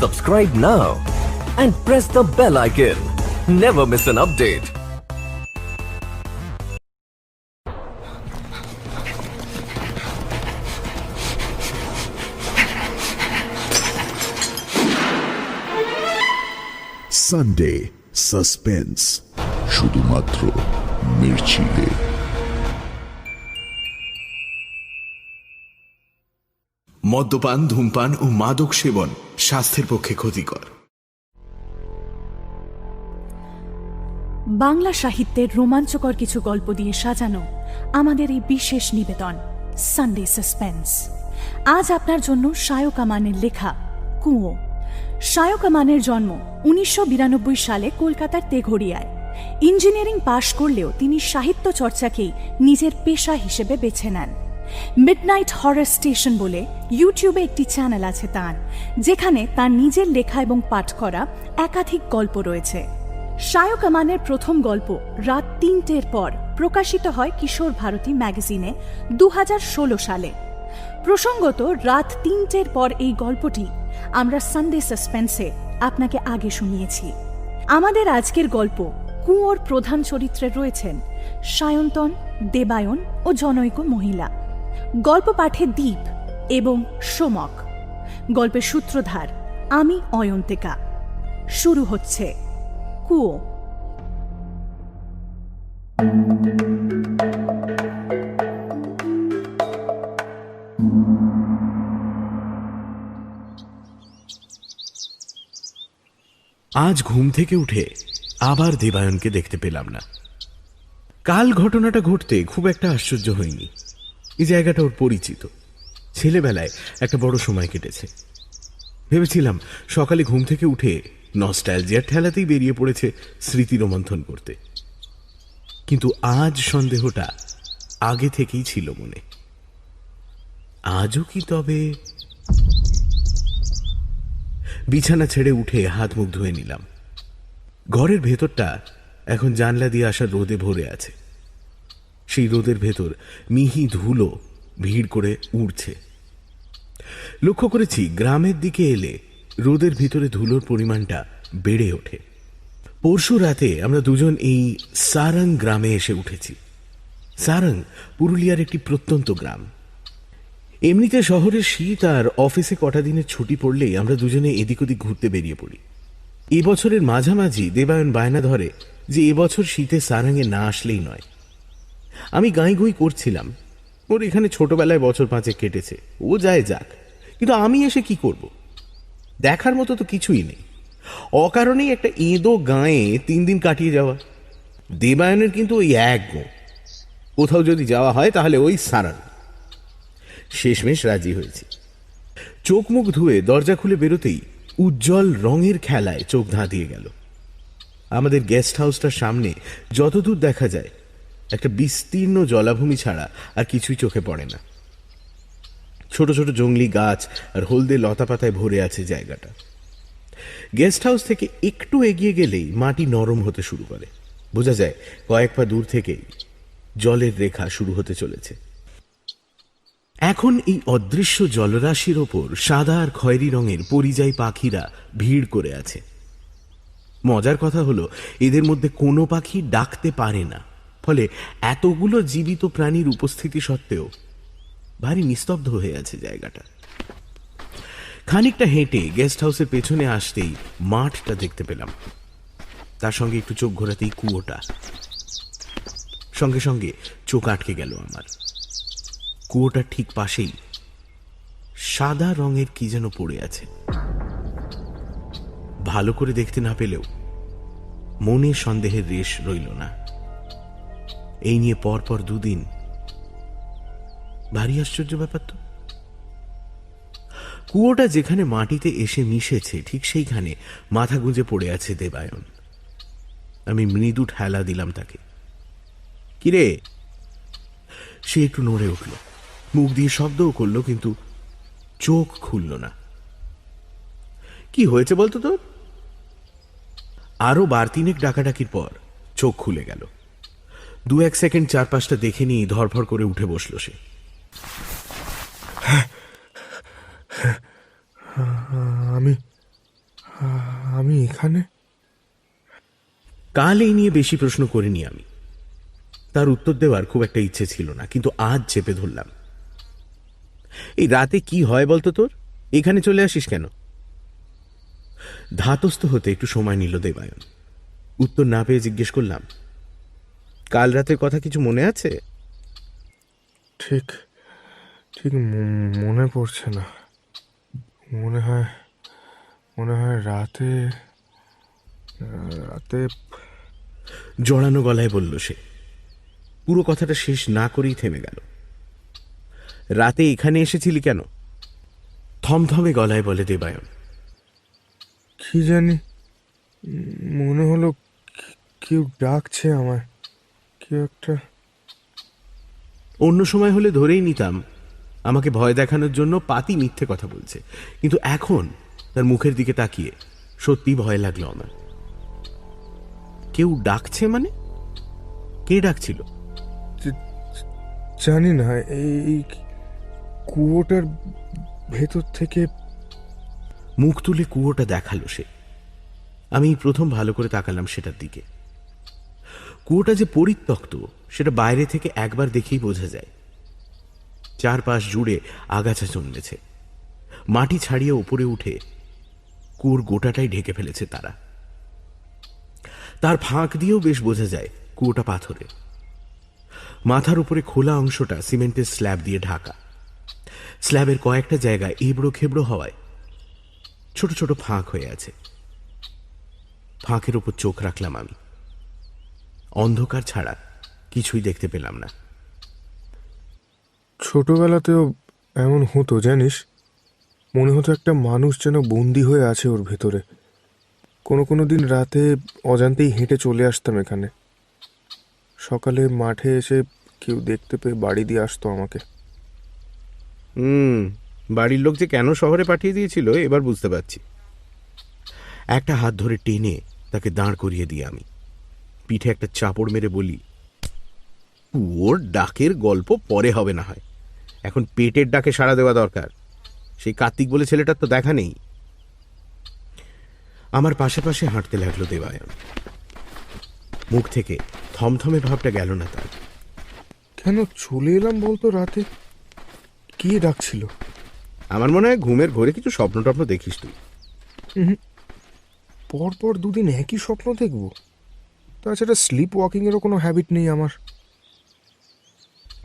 Subscribe now and press the bell icon. Never miss an update. Sunday suspense শুধুমাত্র মির্চিলে। মদ্যপান, ধূমপান ও মাদক সেবন স্বাস্থ্যের পক্ষে ক্ষতিকর। বাংলা সাহিত্যের রোমাঞ্চকর কিছু গল্প দিয়ে সাজানো আমাদের এই বিশেষ নিবেদন সানডে সাসপেন্স। আজ আপনার জন্য শায়ক আমানের লেখা কুঁয়ো। শায়ক আমানের জন্ম 1992 সালে কলকাতার তেঘড়িয়ায়। ইঞ্জিনিয়ারিং পাশ করলেও তিনি সাহিত্য চর্চাকেই নিজের পেশা হিসেবে বেছে নেন। মিডনাইট হরর স্টেশন বলে ইউটিউবে একটি চ্যানেল আছে তাঁর, যেখানে তার নিজের লেখা এবং পাঠ করা একাধিক গল্প রয়েছে। শায়ক আমানের প্রথম গল্প রাত 3টের পর প্রকাশিত হয় কিশোর ভারতী ম্যাগাজিনে 2016 সালে। প্রসঙ্গত, রাত 3টের পর এই গল্পটি আমরা সানডে সাসপেন্সে আপনাকে আগে শুনিয়েছি। আমাদের আজকের গল্প কুঁয়োর প্রধান চরিত্রে রয়েছেন সায়ন্তন, দেবায়ন ও জনৈক মহিলা। গল্প পাঠে দীপ এবং সোমক। গল্পের সূত্রধার আমি অয়ন্তিকা। শুরু হচ্ছে কুঁয়ো। আজ ঘুম থেকে উঠে আবার দেবায়নকে দেখতে পেলাম না। কাল ঘটনাটা ঘটতে খুব একটা আশ্চর্য হয়নি। এই জায়গাটা ওর পরিচিত, ছেলেবেলায় একটা বড় সময় কেটেছে। ভেবেছিলাম সকালে ঘুম থেকে উঠে নস্টালজিয়ার ঠেলাতেই বেরিয়ে পড়েছে স্মৃতি রোমন্থন করতে, কিন্তু আজ সন্দেহটা আগে থেকেই ছিল মনে। আজও কি তবে? বিছানা ছেড়ে উঠে হাত মুখ ধুয়ে নিলাম। ঘরের ভেতরটা এখন জানলা দিয়ে আসা রোদে ভরে আছে। সেই রোদের ভেতর মিহি ধুলো ভিড় করে উড়ছে। লক্ষ্য করেছি গ্রামের দিকে এলে রোদের ভিতরে ধুলোর পরিমাণটা বেড়ে ওঠে। পরশু রাতে আমরা দুজন এই সারং গ্রামে এসে উঠেছি। সারং পুরুলিয়ার একটি প্রত্যন্ত গ্রাম। এমনিতে শহরের শীত আর অফিসে কটা দিনের ছুটি পড়লেই আমরা দুজনে এদিক ওদিক ঘুরতে বেরিয়ে পড়ি। এবছরের মাঝামাঝি দেবায়ন বায়না ধরে যে এবছর শীতে সারাঙে না আসলেই নয়। আমি গাঁই গুঁই করছিলাম, ওর এখানে ছোটবেলায় বছর 5 কেটেছে, ও যায় যাক, কিন্তু আমি এসে কি করব? দেখার মতো তো কিছুই নেই। অকারণেই একটা এঁদো গাঁয়ে 3 দিন কাটিয়ে যাওয়া। দেবায়নের কিন্তু ওই এক গো, কোথাও যদি যাওয়া হয় তাহলে ওই সারাং। শেষমেশ রাজি হয়েছি। চোখ মুখ ধুয়ে দরজা খুলে বেরোতেই উজ্জ্বল রঙের খেলায় চোখ ধাঁধিয়ে গেল। আমাদের গেস্ট হাউসটার সামনে যতদূর দেখা যায় একটা বিস্তীর্ণ জলাভূমি ছাড়া আর কিছুই চোখে পড়ে না। ছোট ছোট জংলি গাছ আর হলদে লতা পাতায় ভরে আছে জায়গাটা। গেস্ট হাউস থেকে একটু এগিয়ে গেলেই মাটি নরম হতে শুরু করে। বোঝা যায় কয়েক পা দূর থেকেই জলের রেখা শুরু হতে চলেছে। এখন এই অদৃশ্য জলরাশির ওপর সাদা আর খয়েরি রঙের পরিযায়ী পাখিরা ভিড় করে আছে। মজার কথা হলো, এদের মধ্যে কোনো পাখি ডাকতে পারে না, ফলে এতগুলো জীবিত প্রাণীর উপস্থিতি সত্ত্বেও ভারী নিস্তব্ধ হয়ে আছে জায়গাটা। খানিকটা হেঁটে গেস্ট হাউসের পেছনে আসতেই মাঠটা দেখতে পেলাম। তার সঙ্গে একটু চোখ ঘোরাতেই কুয়োটা। সঙ্গে সঙ্গে চোখ আটকে গেল আমার। কুয়োটার ঠিক পাশেই সাদা রঙের কি যেন পড়ে আছে। ভালো করে দেখতে না পেলেও মনে সন্দেহের রেশ রইল না। এই নিয়ে পরপর 2 দিন। ভারী আশ্চর্য ব্যাপার তো। কুয়োটা যেখানে মাটিতে এসে মিশেছে ঠিক সেইখানে মাথা গুঁজে পড়ে আছে দেবায়ন। আমি মৃদু ঠেলা দিলাম তাকে। কিরে? সে একটু নড়ে উঠল, মুখ দিয়ে শব্দও করল, কিন্তু চোখ খুলল না। কি হয়েছে বলতো তোর? আরো 2-3 ডাকাডাকির পর চোখ খুলে গেল। 2-1 সেকেন্ড চারপাশটা দেখে নিয়ে ধরফর করে উঠে বসল সে। আমি আমি এখানে? কাল এই নিয়ে বেশি প্রশ্ন করিনি আমি। তার উত্তর দেওয়ার খুব একটা ইচ্ছে ছিল না, কিন্তু আজ চেপে ধরলাম। এই রাতে কি হয় বলতো তোর? এখানে চলে আসিস কেন? ধাতস্থ হতে একটু সময় নিল দেবায়ন। উত্তর না পেয়ে জিজ্ঞেস করলাম, কাল রাতের কথা কিছু মনে আছে? ঠিক ঠিক মনে পড়ছে না। মনে হয় রাতে রাতে জড়ানো গলায় বলল সে। পুরো কথাটা শেষ না করেই থেমে গেল। রাতে এখানে এসেছিলি কেন? থমথমে গলায় বলে দেবায়ন। কি জানি, মনে হলো কেউ ডাকছে আমায়, কেউ একটা। অন্য সময় হলে ধরেই নিতাম আমাকে ভয় দেখানোর জন্য পাতি মিথ্যে কথা বলছে, কিন্তু এখন তার মুখের দিকে তাকিয়ে সত্যি ভয় লাগলো আমার। কেউ ডাকছে মানে? কে ডাকছিল? জানি না, এই কুয়োটার ভেতর থেকে। মুখ তুলে কুয়োটা দেখালো সে। আমি প্রথম ভালো করে তাকালাম সেটার দিকে। কুয়োটা যে পরিত্যক্ত সেটা বাইরে থেকে একবার দেখেই বোঝা যায়। চারপাশ জুড়ে আগাছা জন্মেছে। মাটি ছাড়িয়ে উপরে উঠে কুয়োর গোটাটাই ঢেকে ফেলেছে তারা। তার ফাঁক দিয়েও বেশ বোঝা যায় কুয়োটা পাথরে। মাথার উপরে খোলা অংশটা সিমেন্টের স্ল্যাব দিয়ে ঢাকা। স্ল্যাবের কয়েকটা জায়গায় এবড়ো খেবড়ো হওয়ায় ছোট ছোট ফাঁক হয়ে আছে। ফাঁকের উপর চোখ রাখলাম আমি। অন্ধকার ছাড়া কিছুই দেখতে পেলাম না। ছোটবেলাতেও এমন হতো জানিস, মনে হতো একটা মানুষ যেন বন্দি হয়ে আছে ওর ভেতরে। কোনো দিন রাতে অজান্তেই হেঁটে চলে আসতাম এখানে। সকালে মাঠে এসে কেউ দেখতে পেয়ে বাড়ি দিয়ে আসতো আমাকে। বাড়ির লোক যে কেন শহরে পাঠিয়ে দিয়েছিল এবার বুঝতে পারছি। একটা হাত ধরে টেনে তাকে দাঁড় করিয়ে দিয়ে আমি পিঠে একটা চাপড় মেরে বলি, ওর ডাকের গল্প পরে হবে না হয়, এখন পেটের ডাকে সাড়া দেওয়া দরকার। সেই কার্তিক বলে ছেলেটার তো দেখা নেই। আমার পাশে পাশে হাঁটতে লাগলো দেবায়ন। মুখ থেকে থমথমে ভাবটা গেল না তার। কেন চলে এলাম বলতো রাতে? কে ডাকছিল? আমার মনে হয় ঘুমের ঘোরে কিছু স্বপ্ন টপ্ন দেখিস তুই। পরপর দুদিন একই স্বপ্ন দেখব? তাছাড়া স্লিপ ওয়াকিংয়েরও কোনো হ্যাবিট নেই আমার।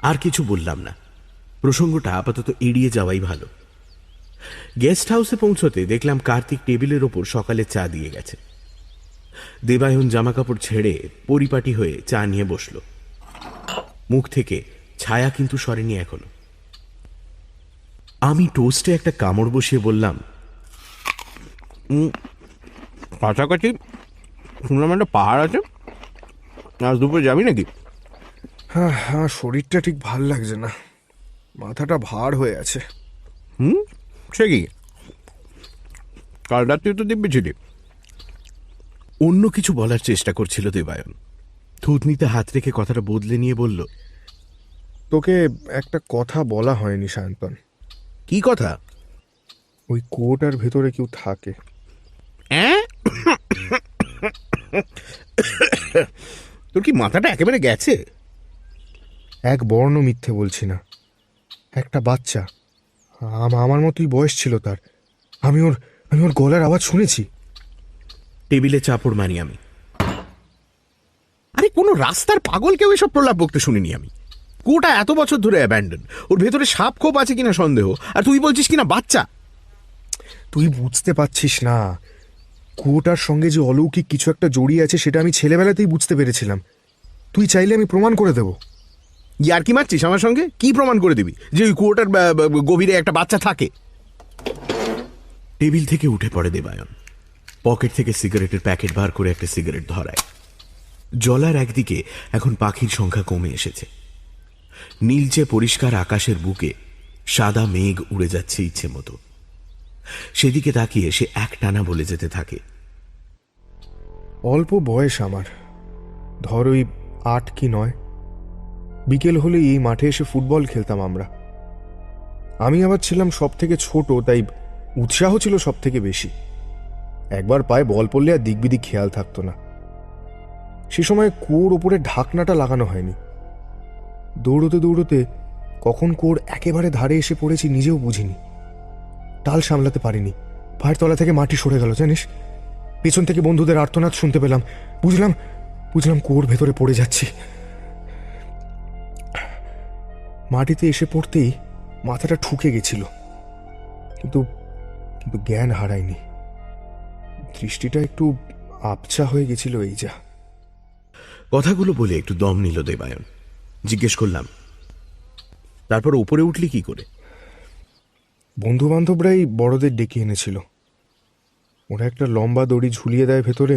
আর কিছু বললাম না। প্রসঙ্গটা আপাতত এড়িয়ে যাওয়াই ভালো। গেস্ট হাউসে পৌঁছতে দেখলাম কার্তিক টেবিলের ওপর সকালে চা দিয়ে গেছে। দেবায়ন জামাকাপড় ছেড়ে পরিপাটি হয়ে চা নিয়ে বসল। মুখ থেকে ছায়া কিন্তু সরেনি এখনো। আমি টোস্টে একটা কামড় বসিয়ে বললাম, কাছাকাছি শুনলাম একটা পাহাড় আছে, আজ দুপুরে যাবি নাকি? হ্যাঁ, শরীরটা ঠিক ভাল লাগছে না, মাথাটা ভার হয়ে আছে। সে কি, কাল রাত্রে তো দিব্যি ছিলি। অন্য কিছু বলার চেষ্টা করছিল দেবায়ন। থুতনিতে হাত রেখে কথাটা বদলে নিয়ে বলল, তোকে একটা কথা বলা হয়নি সায়ন্তন। কি কথা? ওই কুয়োটার ভেতরে কেউ থাকে। তোর কি মাথাটা একেবারে গেছে? এক বর্ণ মিথ্যে বলছি না। একটা বাচ্চা, আমার মতোই বয়স ছিল তার। আমি ওর গলার আওয়াজ শুনেছি। টেবিলে চাপড় মারি আমি। আরে কোনো রাস্তার পাগলকেও এসব প্রলাপ বকতে শুনিনি আমি। কুয়োটা এত বছর ধরে অ্যাবান্ডন, ওর ভেতরে সাপ খোপ আছে কিনা সন্দেহ, আর তুই বলছিস কিনা বাচ্চা। তুই বুঝতে পারছিস না, কুয়োটার সঙ্গে যে অলৌকিক কিছু একটা জড়িয়ে আছে সেটা আমি ছেলেবেলাতেই বুঝতে পেরেছিলাম। তুই চাইলে আমি প্রমাণ করে দেব। ইয়ার কি মারছিস আমার সঙ্গে? কি প্রমাণ করে দিবি যে ওই কুয়োটার গভীরে একটা বাচ্চা থাকে? টেবিল থেকে উঠে পড়ে দেবায়ন। পকেট থেকে সিগারেটের প্যাকেট বার করে একটা সিগারেট ধরায়। জলার একদিকে এখন পাখির সংখ্যা কমে এসেছে। নীলচে পরিষ্কার আকাশের বুকে সাদা মেঘ উড়ে যাচ্ছে ইচ্ছে মতো। সেদিকে তাকিয়ে সে একটানা বলে যেতে থাকে, অল্প বয়স আমার, ধর ওই 8 কি 9। বিকেল হলে এই মাঠে এসে ফুটবল খেলতাম আমরা। আমি আবার ছিলাম সব থেকে ছোট, তাই উৎসাহ ছিল সব থেকে বেশি। একবার পায়ে বল পড়লে আর দিকবিদিক খেয়াল থাকতো না। সে সময় কুয়োর ওপরে ঢাকনাটা লাগানো হয়নি। দৌড়তে দৌড়তে কখন কুয়োর একেবারে ধারে এসে পড়েছি নিজেও বুঝিনি। টাল সামলাতে পারিনি, পায়ের তলা থেকে মাটি সরে গেল জানিস। পেছন থেকে বন্ধুদের আর্তনাদ শুনতে পেলাম। বুঝলাম কুয়োর ভেতরে পড়ে যাচ্ছি। মাটিতে এসে পড়তেই মাথাটা ঠুকে গেছিল, কিন্তু কিন্তু জ্ঞান হারায়নি। দৃষ্টিটা একটু আবছা হয়ে গেছিল, এই যা। কথাগুলো বলে একটু দম নিল দেবায়ন। জিজ্ঞেস করলাম, তারপর উপরে উঠলি কি করে? বন্ধু বান্ধবরাই বড়দের ডেকে এনেছিল। ওরা একটা লম্বা দড়ি ঝুলিয়ে দেয় ভেতরে,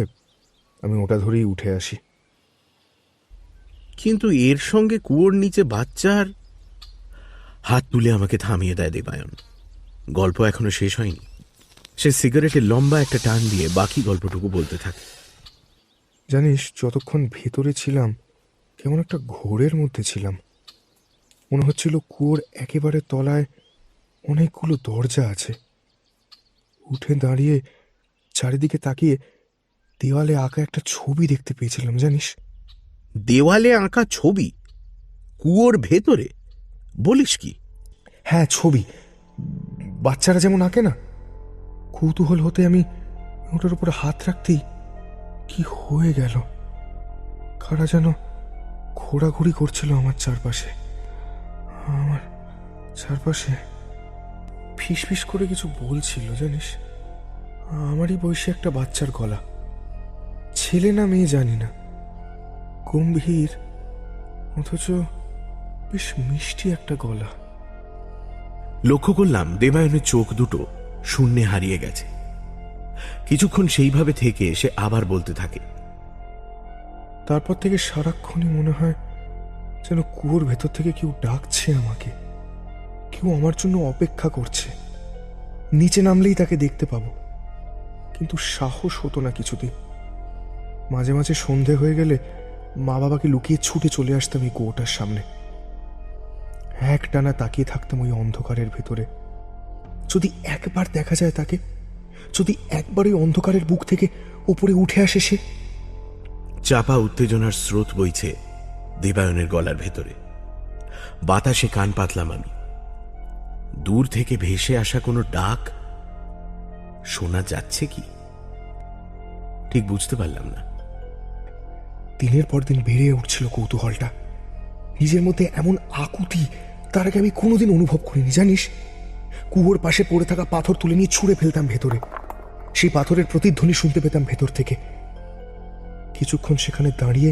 আমি ওটা ধরেই উঠে আসি। কিন্তু এর সঙ্গে কুয়োর নিচে বাচ্চার... হাত তুলে আমাকে থামিয়ে দেয় দেবায়ন। গল্প এখনো শেষ হয়নি। সে সিগারেটের লম্বা একটা টান দিয়ে বাকি গল্পটুকু বলতে থাকে। জানিস, যতক্ষণ ভেতরে ছিলাম কেমন একটা ঘোরের মধ্যে ছিলাম। মনে হচ্ছিল কুয়োর একেবারে তলায় অনেকগুলো দরজা আছে। উঠে দাঁড়িয়ে চারিদিকে তাকিয়ে দেওয়ালে আঁকা একটা ছবি দেখতে পেয়েছিলাম জানিস। দেওয়ালে আঁকা ছবি? কুয়োর ভেতরে? বলিস কি? হ্যাঁ, ছবি। বাচ্চারা যেমন আঁকে না। কৌতূহল হতে আমি ওটার উপরে হাত রাখতেই কি হয়ে গেল। কারা যেন ঘোরাঘুরি করছিল আমার চারপাশে। ফিস ফিস করে কিছু বলছিল জানিস। আমারই বয়সী একটা বাচ্চার গলা, ছেলে না মেয়ে জানি না, গম্ভীর অথচ বেশ মিষ্টি একটা গলা। লক্ষ্য করলাম দেবায়নের চোখ দুটো শূন্যে হারিয়ে গেছে। কিছুক্ষণ সেইভাবে থেকে সে আবার বলতে থাকে। তারপর থেকে সারাক্ষণই মনে হয় যেন কুয়োর ভেতর থেকে কেউ ডাকছে আমাকে, কেউ আমার জন্য অপেক্ষা করছে। নিচে নামলেই তাকে দেখতে পাবো, কিন্তু সাহস হতো না কিছুতেই। মাঝে মাঝে সন্ধে হয়ে গেলে মা বাবাকে লুকিয়ে ছুটে চলে আসতাম এই কুয়োটার সামনে। একটানা তাকিয়ে থাকতাম ওই অন্ধকারের ভেতরে। যদি একবার দেখা যায় তাকে, যদি একবার ওই অন্ধকারের বুক থেকে উপরে উঠে আসে সে। চাপা উত্তেজনার স্রোত বইছে দেবায়নের গলার ভেতরে। বাতাসে কান পাতলাম আমি। দূর থেকে ভেসে আসা কোনো ডাক শোনা যাচ্ছে কি ঠিক বুঝতে পারলাম না। দিনের পর দিন বেড়ে উঠছিল কৌতূহলটা। নিজের মধ্যে এমন আকুতি তার আগে আমি কোনোদিন অনুভব করিনি জানিস। কুয়োর পাশে পড়ে থাকা পাথর তুলে নিয়ে ছুঁড়ে ফেলতাম ভেতরে। সেই পাথরের প্রতিধ্বনি শুনতে পেতাম ভেতর থেকে। কিছুক্ষণ সেখানে দাঁড়িয়ে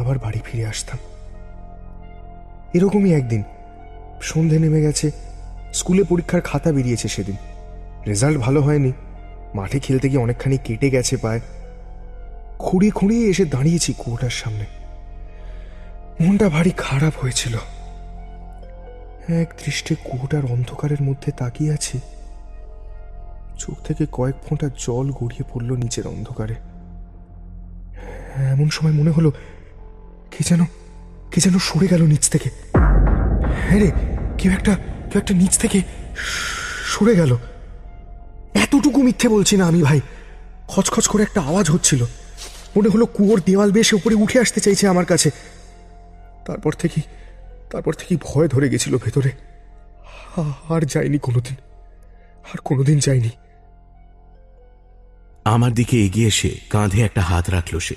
আবার বাড়ি ফিরে আসতাম। এরকমই একদিন সন্ধে নেমে গেছে, স্কুলে পরীক্ষার খাতা বেরিয়েছে সেদিন। রেজাল্ট ভালো হয়নি, মাঠে খেলতে গিয়ে অনেকখানি কেটে গেছে পায়ে। খুঁড়িয়ে খুঁড়িয়ে এসে দাঁড়িয়েছি কুয়োটার সামনে। মনটা ভারী খারাপ হয়েছিল। এক দৃষ্টে কুয়োটার অন্ধকারের মধ্যে তাকিয়ে আছি। চোখ থেকে কয়েক ফোঁটা জল গড়িয়ে পড়ল নিচের অন্ধকারে। এমন সময় মনে হলো কে যেন সরে গেল নিচ থেকে। হ্যাঁ রে, কেউ একটা নিচ থেকে সরে গেল। এতটুকু মিথ্যে বলছি না আমি ভাই। খচখচ করে একটা আওয়াজ হচ্ছিল। মনে হলো কুয়োর দেওয়াল বেশ উপরে উঠে আসতে চাইছে আমার কাছে। তারপর থেকেই ভয় ধরে গেছিল ভেতরে। আর যাইনি কোনোদিন যাইনি। আমার দিকে এগিয়ে এসে কাঁধে একটা হাত রাখল সে।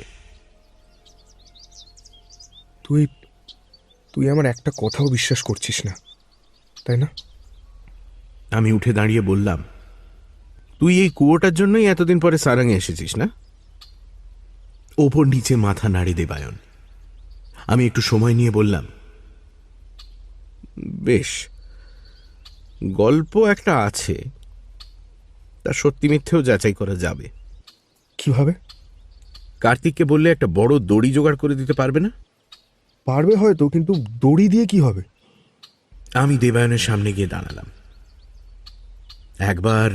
তুই আমার একটা কথাও বিশ্বাস করছিস না, তাই না? আমি উঠে দাঁড়িয়ে বললাম, তুই এই কুয়োটার জন্যই এতদিন পরে সারাঙে এসেছিস না? ওপর নিচে মাথা নাড়ি দেবায়ন। আমি একটু সময় নিয়ে বললাম, বেশ, গল্প একটা আছে, তা সত্যি মিথ্যেও যাচাই করা যাবে। কিভাবে? কার্তিককে বললে একটা বড় দড়ি জোগাড় করে দিতে পারবে না? পারবে হয়তো, কিন্তু দড়ি দিয়ে কি হবে? আমি দেবায়নের সামনে গিয়ে দাঁড়ালাম। একবার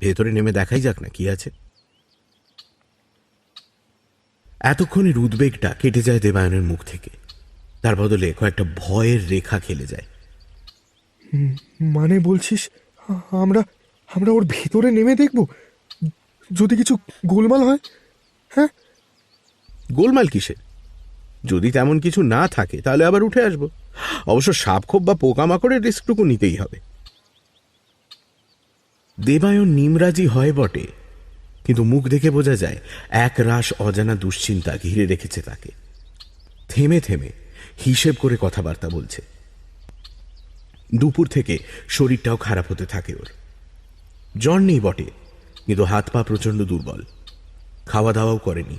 ভেতরে নেমে দেখাই যাক না কি আছে। এতক্ষণের উদ্বেগটা কেটে যায় দেবায়নের মুখ থেকে। তার বদলে কয়েকটা ভয়ের রেখা খেলে যায়। মানে বলছিস আমরা ওর ভেতরে নেমে দেখব? যদি কিছু গোলমাল হয়? হ্যাঁ, গোলমাল কিসের? যদি তেমন কিছু না থাকে তাহলে আবার উঠে আসব। অবশ্য সাপখোপ বা পোকামাকড়ের রিস্কটুকু নিতেই হবে। দেবায়ন নিমরাজি হয় বটে, কিন্তু মুখ দেখে বোঝা যায় এক রাশ অজানা দুশ্চিন্তা ঘিরে রেখেছে তাকে। থেমে থেমে হিসেব করে কথাবার্তা বলছে। দুপুর থেকে শরীরটাও খারাপ হতে থাকে ওর। জ্বর নেই বটে, কিন্তু হাত পা প্রচন্ড দুর্বল। খাওয়া দাওয়াও করেনি।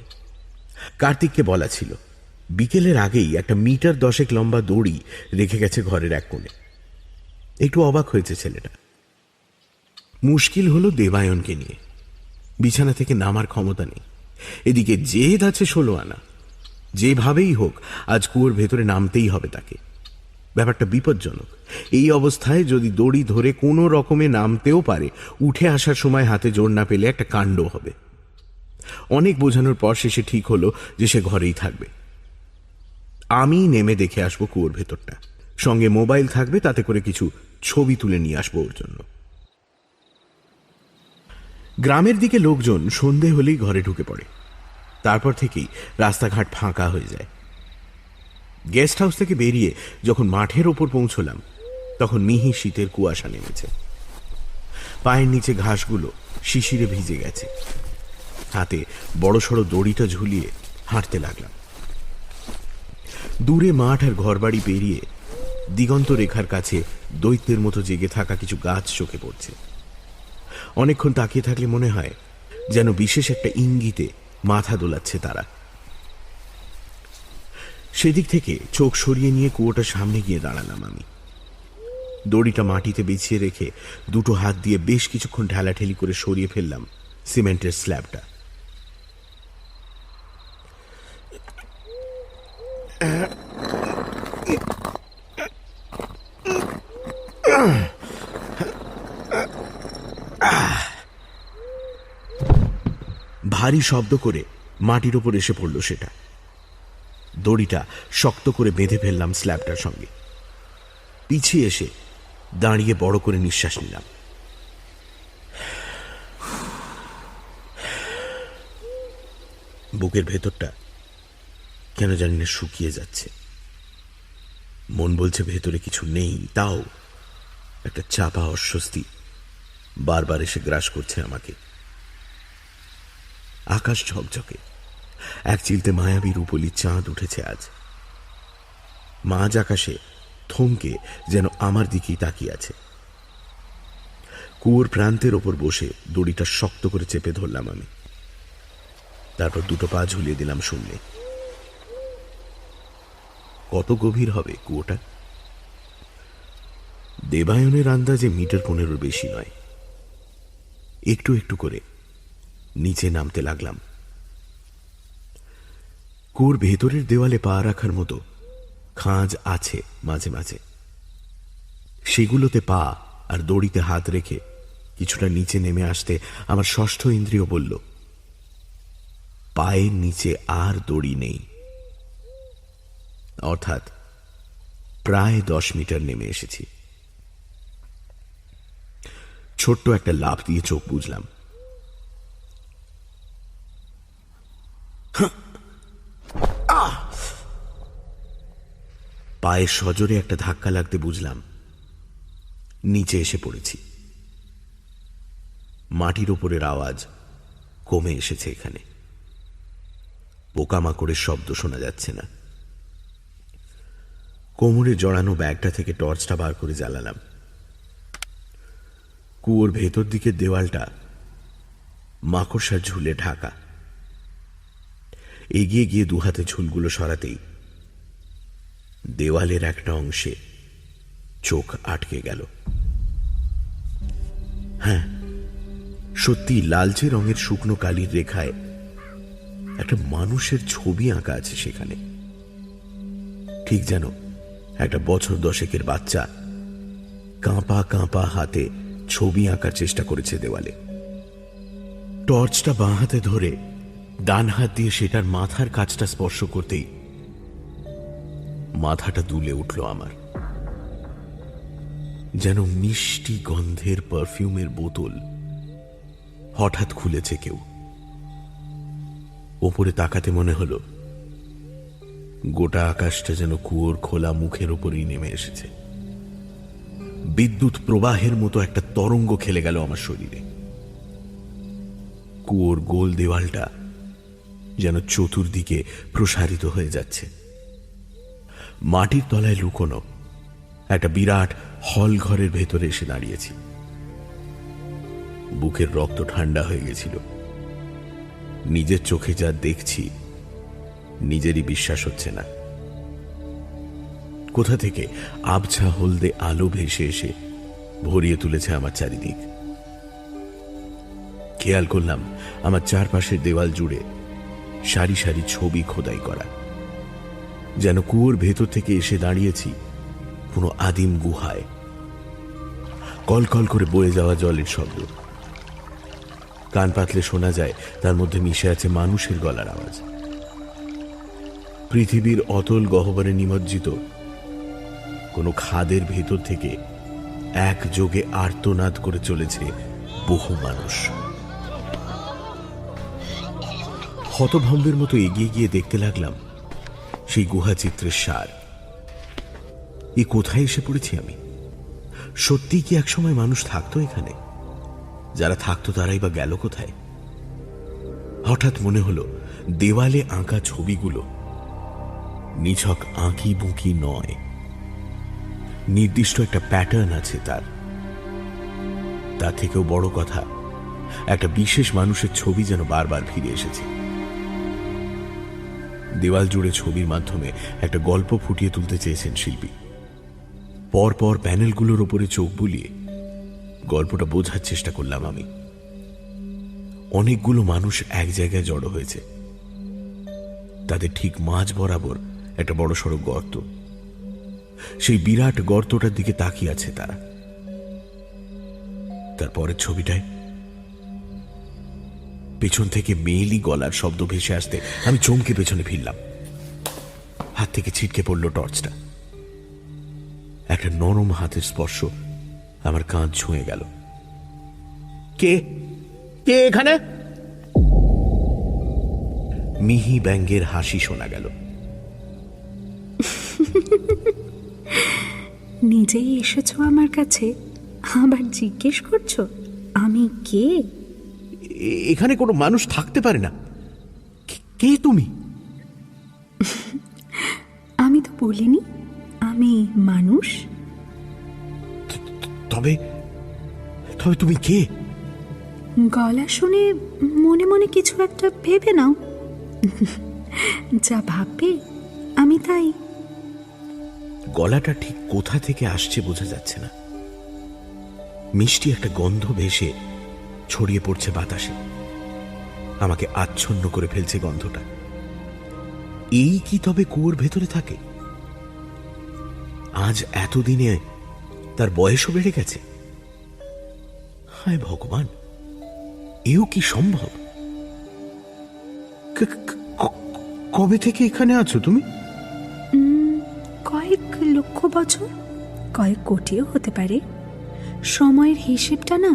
কার্তিককে বলা ছিল বিকেলের আগেই একটা মিটার 10 লম্বা দড়ি রেখে গেছে ঘরের এক কোণে। একটু অবাক হয়েছে ছেলেটা। মুশকিল হলো দেবায়নকে নিয়ে। বিছানা থেকে নামার ক্ষমতা নেই। এদিকে জেদ আছে 16 আনা। যেভাবেই হোক আজ কুয়োর ভেতরে নামতেই হবে তাকে। ব্যাপারটা বিপজ্জনক। এই অবস্থায় যদি দড়ি ধরে কোনো রকমে নামতেও পারে, উঠে আসার সময় হাতে জোর না পেলে একটা কাণ্ড হবে। অনেক বোঝানোর পর শেষে ঠিক হলো যে সে ঘরেই থাকবে। আমি নেমে দেখে আসবো কুয়োর ভেতরটা। সঙ্গে মোবাইল থাকবে, তাতে করে কিছু ছবি তুলে নিয়ে আসবো ওর জন্য। গ্রামের দিকে লোকজন সন্ধে হলেই ঘরে ঢুকে পড়ে। তারপর থেকেই রাস্তাঘাট ফাঁকা হয়ে যায়। গেস্ট হাউস থেকে বেরিয়ে যখন মাঠের ওপর পৌঁছলাম, তখন মিহি শীতের কুয়াশা নেমেছে। পায়ের নিচে ঘাসগুলো শিশিরে ভিজে গেছে। হাতে বড়সড় দড়িটা ঝুলিয়ে হাঁটতে লাগলাম। দূরে মাঠ আর ঘরবাড়ি পেরিয়ে দিগন্ত রেখার কাছে দৈত্যের মতো জেগে থাকা কিছু গাছ চোখে পড়ছে। অনেকক্ষণ তাকিয়ে থাকলে মনে হয় যেন বিশেষ একটা ইঙ্গিতে মাথা দোলাচ্ছে তারা। সেদিক থেকে চোখ সরিয়ে নিয়ে কুয়োটার সামনে গিয়ে দাঁড়ালাম আমি। দড়িটা মাটিতে বিছিয়ে রেখে দুটো হাত দিয়ে বেশ কিছুক্ষণ ঠেলাঠেলি করে সরিয়ে ফেললাম সিমেন্টের স্ল্যাবটা। ভারী শব্দ করে মাটির ওপর এসে পড়ল সেটা। দড়িটা শক্ত করে বেঁধে ফেললাম স্ল্যাবটার সঙ্গে। পিছিয়ে এসে দাঁড়িয়ে বড় করে নিঃশ্বাস নিলাম। বুকের ভেতরটা কেন জানি না শুকিয়ে যাচ্ছে। মন বলছে ভেতরে কিছু নেই, তাও একটা চাপা অস্বস্তি বারবার এসে গ্রাস করছে আমাকে। আকাশ ঝকঝকে, এক চিলতে মায়াবী রূপলি চাঁদ উঠেছে আজ। মাঝ আকাশে থমকে যেন আমার দিকেই তাকিয়ে আছে। কুয়োর প্রান্তের ওপর বসে দড়িটা শক্ত করে চেপে ধরলাম আমি। তারপর দুটো পা ঝুলিয়ে দিলাম শূন্যে। কত গভীর হবে কুয়োটা? দেবায়নের আন্দাজে মিটার 15 বেশি নয়। একটু একটু করে নিচে নামতে লাগলাম। কুয়োর ভেতরের দেওয়ালে পা রাখার মতো খাঁজ আছে মাঝে মাঝে। সেগুলোতে পা আর দড়িতে হাত রেখে কিছুটা নিচে নেমে আসতে আমার ষষ্ঠ ইন্দ্রিয় বলল, পায়ের নিচে আর দড়ি নেই। অর্থাৎ প্রায় 10 মিটার নেমে এসেছি। ছোট্ট একটা লাফ দিয়ে চোখ বুঝলাম। পায়ে সজোরে একটা ধাক্কা লাগতে বুঝলাম নিচে এসে পড়েছি। মাটির ওপরের আওয়াজ কমে এসেছে এখানে। পোকামাকড়ের শব্দ শোনা যাচ্ছে না। কোমরে জড়ানো ব্যাগটা থেকে টর্চটা বার করে জ্বালালাম। কুয়োর ভেতর দিকের দেওয়ালটা মাকড়সার ঝুলে ঢাকা। এগিয়ে গিয়ে দুহাতে ঝুলগুলো সরাতেই দেওয়ালের একটা অংশে চোখ আটকে গেল। হ্যাঁ, সত্যি লালচে রঙের শুকনো কালির রেখায় একটা মানুষের ছবি আঁকা আছে সেখানে। ঠিক যেন একটা বছর 10-এর বাচ্চা কাঁপা কাঁপা হাতে ছবি আঁকার চেষ্টা করেছে দেওয়ালে। টর্চটা বাঁ হাতে ধরে ডান হাত দিয়ে সেটার মাথার কাছটা স্পর্শ করতেই মাথাটা দুলে উঠল আমার। যেন মিষ্টি গন্ধের পারফিউমের বোতল হঠাৎ খুলেছে কেউ। ওপরে তাকাতে মনে হলো গোটা আকাশটা যেন কুয়োর খোলা মুখের উপরেই নেমে এসেছে। বিদ্যুৎ প্রবাহের মতো একটা তরঙ্গ খেলে গেল আমার শরীরে। কুয়োর গোল দেওয়ালটা যেন চতুর্দিকে প্রসারিত হয়ে যাচ্ছে। মাটির তলায় লুকোনো একটা বিরাট হল ঘরের ভেতরে এসে দাঁড়িয়েছি। বুকের রক্ত ঠান্ডা হয়ে গেছিল। নিজের চোখে যা দেখছি নিজেরই বিশ্বাস হচ্ছে না। কোথা থেকে আবছা হলদে আলো ভেসে এসে ভরিয়ে তুলেছে আমার চারিদিক। খেয়াল করলাম আমার চারপাশের দেওয়াল জুড়ে সারি সারি ছবি খোদাই করা, যেন কুয়োর ভেতর থেকে এসে দাঁড়িয়েছি কোনো আদিম গুহায়। কলকল করে বয়ে যাওয়া জলের শব্দ, কান পাতলে শোনা যায় তার মধ্যে মিশে আছে মানুষের গলার আওয়াজ। পৃথিবীর অতল গহ্বরে নিমজ্জিত কোনো খাদের ভেতর থেকে একযোগে আর্তনাদ করে চলেছে বহু মানুষ। হতভম্বের মতো এগিয়ে গিয়ে দেখতে লাগলাম সেই গুহা চিত্রের সার। এ কোথায় এসে পড়েছি আমি? সত্যিই কি একসময় মানুষ থাকতো এখানে? যারা থাকতো তারাই বা গেল কোথায়? হঠাৎ মনে হলো দেওয়ালে আঁকা ছবিগুলো নিছক আঁকি বুঁকি নয়, নির্দিষ্ট একটা প্যাটার্ন আছে তার থেকেও বড় কথা, একটা বিশেষ মানুষের ছবি যেন বারবার ফিরে এসেছে। দেওয়াল জুড়ে ছবির মাধ্যমে একটা গল্প ফুটিয়ে তুলতে চেয়েছেন শিল্পী। পরপর প্যানেলগুলোর ওপরে চোখ বুলিয়ে গল্পটা বোঝার চেষ্টা করলাম আমি। অনেকগুলো মানুষ এক জায়গায় জড়ো হয়েছে, তাদের ঠিক মাঝ বরাবর একটা বড় সড় গর্ত। সেই বিরাট গর্তটার দিকে তাকিয়ে আছে তারা। তারপরের ছবিটায় পেছন থেকে মেয়েলি গলার শব্দ ভেসে আসতে আমি চমকে পেছনে ফিরলাম। হাত থেকে ছিটকে পড়ল টর্চটা। একটা নরম হাতের স্পর্শ আমার কাঁধ ছুঁয়ে গেল। কে কে এখানে? মিহি ব্যঙ্গের হাসি শোনা গেল। নিজেই এসেছো আমার কাছে, আবার জিজ্ঞেস করছো আমি কে? এখানে কোনো মানুষ থাকতে পারে না। কে তুমি? আমি তো বলিনি আমি মানুষ। তবে তবে তুমি কে? গলা শুনে মনে মনে কিছু একটা ভেবে নাও। যা ভাববে আমি তাই। গলাটা ঠিক কোথা থেকে আসছে বোঝা যাচ্ছে না। মিষ্টি একটা গন্ধ ভেসে ছড়িয়ে পড়ছে বাতাসে, আমাকে আচ্ছন্ন করে ফেলছে গন্ধটা। এই কি তবে কুয়োর ভেতরে থাকে? আজ এতদিনে তার বয়সও বেড়ে গেছে। হায় ভগবান, এও কি সম্ভব? কবে থেকে এখানে আছো তুমি? কয়েক লক্ষ বছর, কয়েক কোটিও হতে পারে। সময়ের হিসেবটা না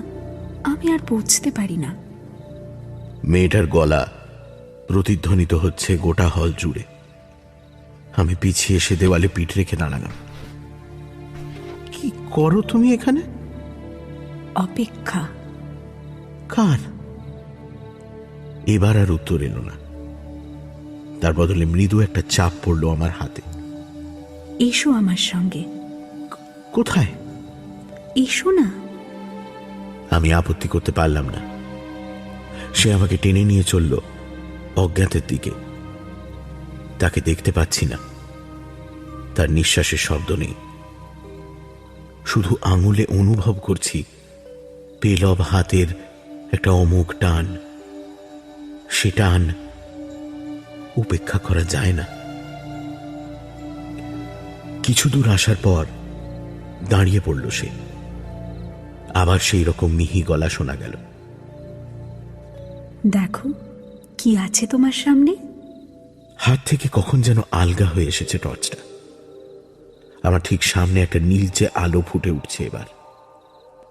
আমি আর বুঝতে পারি না। মেয়েটার গলা প্রতিধ্বনিত হচ্ছে গোটা হল জুড়ে। আমি পিছিয়ে এসে দেওয়ালে পিঠ রেখে দাঁড়ালাম। কি করো তুমি এখানে? অপেক্ষা। কার? এবার আর উত্তর এলো না। তার বদলে মৃদু একটা চাপ পড়লো আমার হাতে। এসো আমার সঙ্গে। কোথায়? এসো না। আমি আপত্তি করতে পারলাম না। সে আমাকে টেনে নিয়ে চলল অজ্ঞাতের দিকে। তাকে দেখতে পাচ্ছি না, তার নিঃশ্বাসের শব্দ নেই। শুধু আঙুলে অনুভব করছি পেলব হাতের একটা অমোঘ টান। সে টান উপেক্ষা করা যায় না। কিছু দূর আসার পর দাঁড়িয়ে পড়ল সে। আবার সেই রকম মিহি গলা শোনা গেল। দেখো কি আছে তোমার সামনে। হাত থেকে কখন যেন আলগা হয়ে এসেছে টর্চটা। আমার ঠিক সামনে একটা নীলচে আলো ফুটে উঠছে। এবার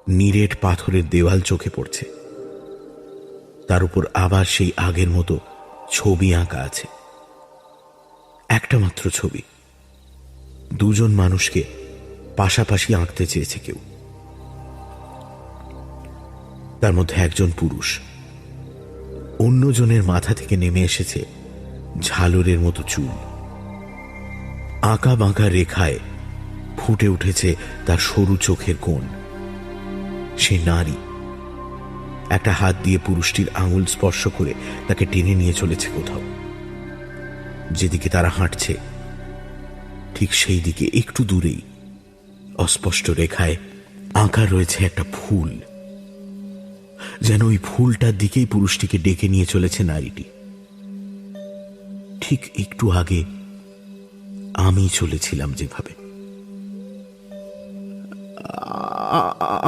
নিরেট পাথরের দেওয়াল চোখে পড়ছে। তার উপর আবার সেই আগের মতো ছবি আঁকা আছে। একটা মাত্র ছবি, দুজন মানুষকে পাশাপাশি আঁকতে চেয়েছে কেউ। তার মধ্যে একজন পুরুষ, অন্যজনের মাথা থেকে নেমে এসেছে ঝালরের মতো চুল, আঁকা বাঁকা রেখায় ফুটে উঠেছে তার সরু চোখের কোণ। সে নারী। একটা হাত দিয়ে পুরুষটির আঙুল স্পর্শ করে তাকে টেনে নিয়ে চলেছে কোথাও। যেদিকে তারা হাঁটছে ঠিক সেই দিকে একটু দূরেই অস্পষ্ট রেখায় আঁকা রয়েছে একটা ফুল। যেন ওই ফুলটার দিকেই পুরুষটিকে ডেকে নিয়ে চলেছে নারীটি। ঠিক একটু আগে আমি চলেছিলাম যেভাবে।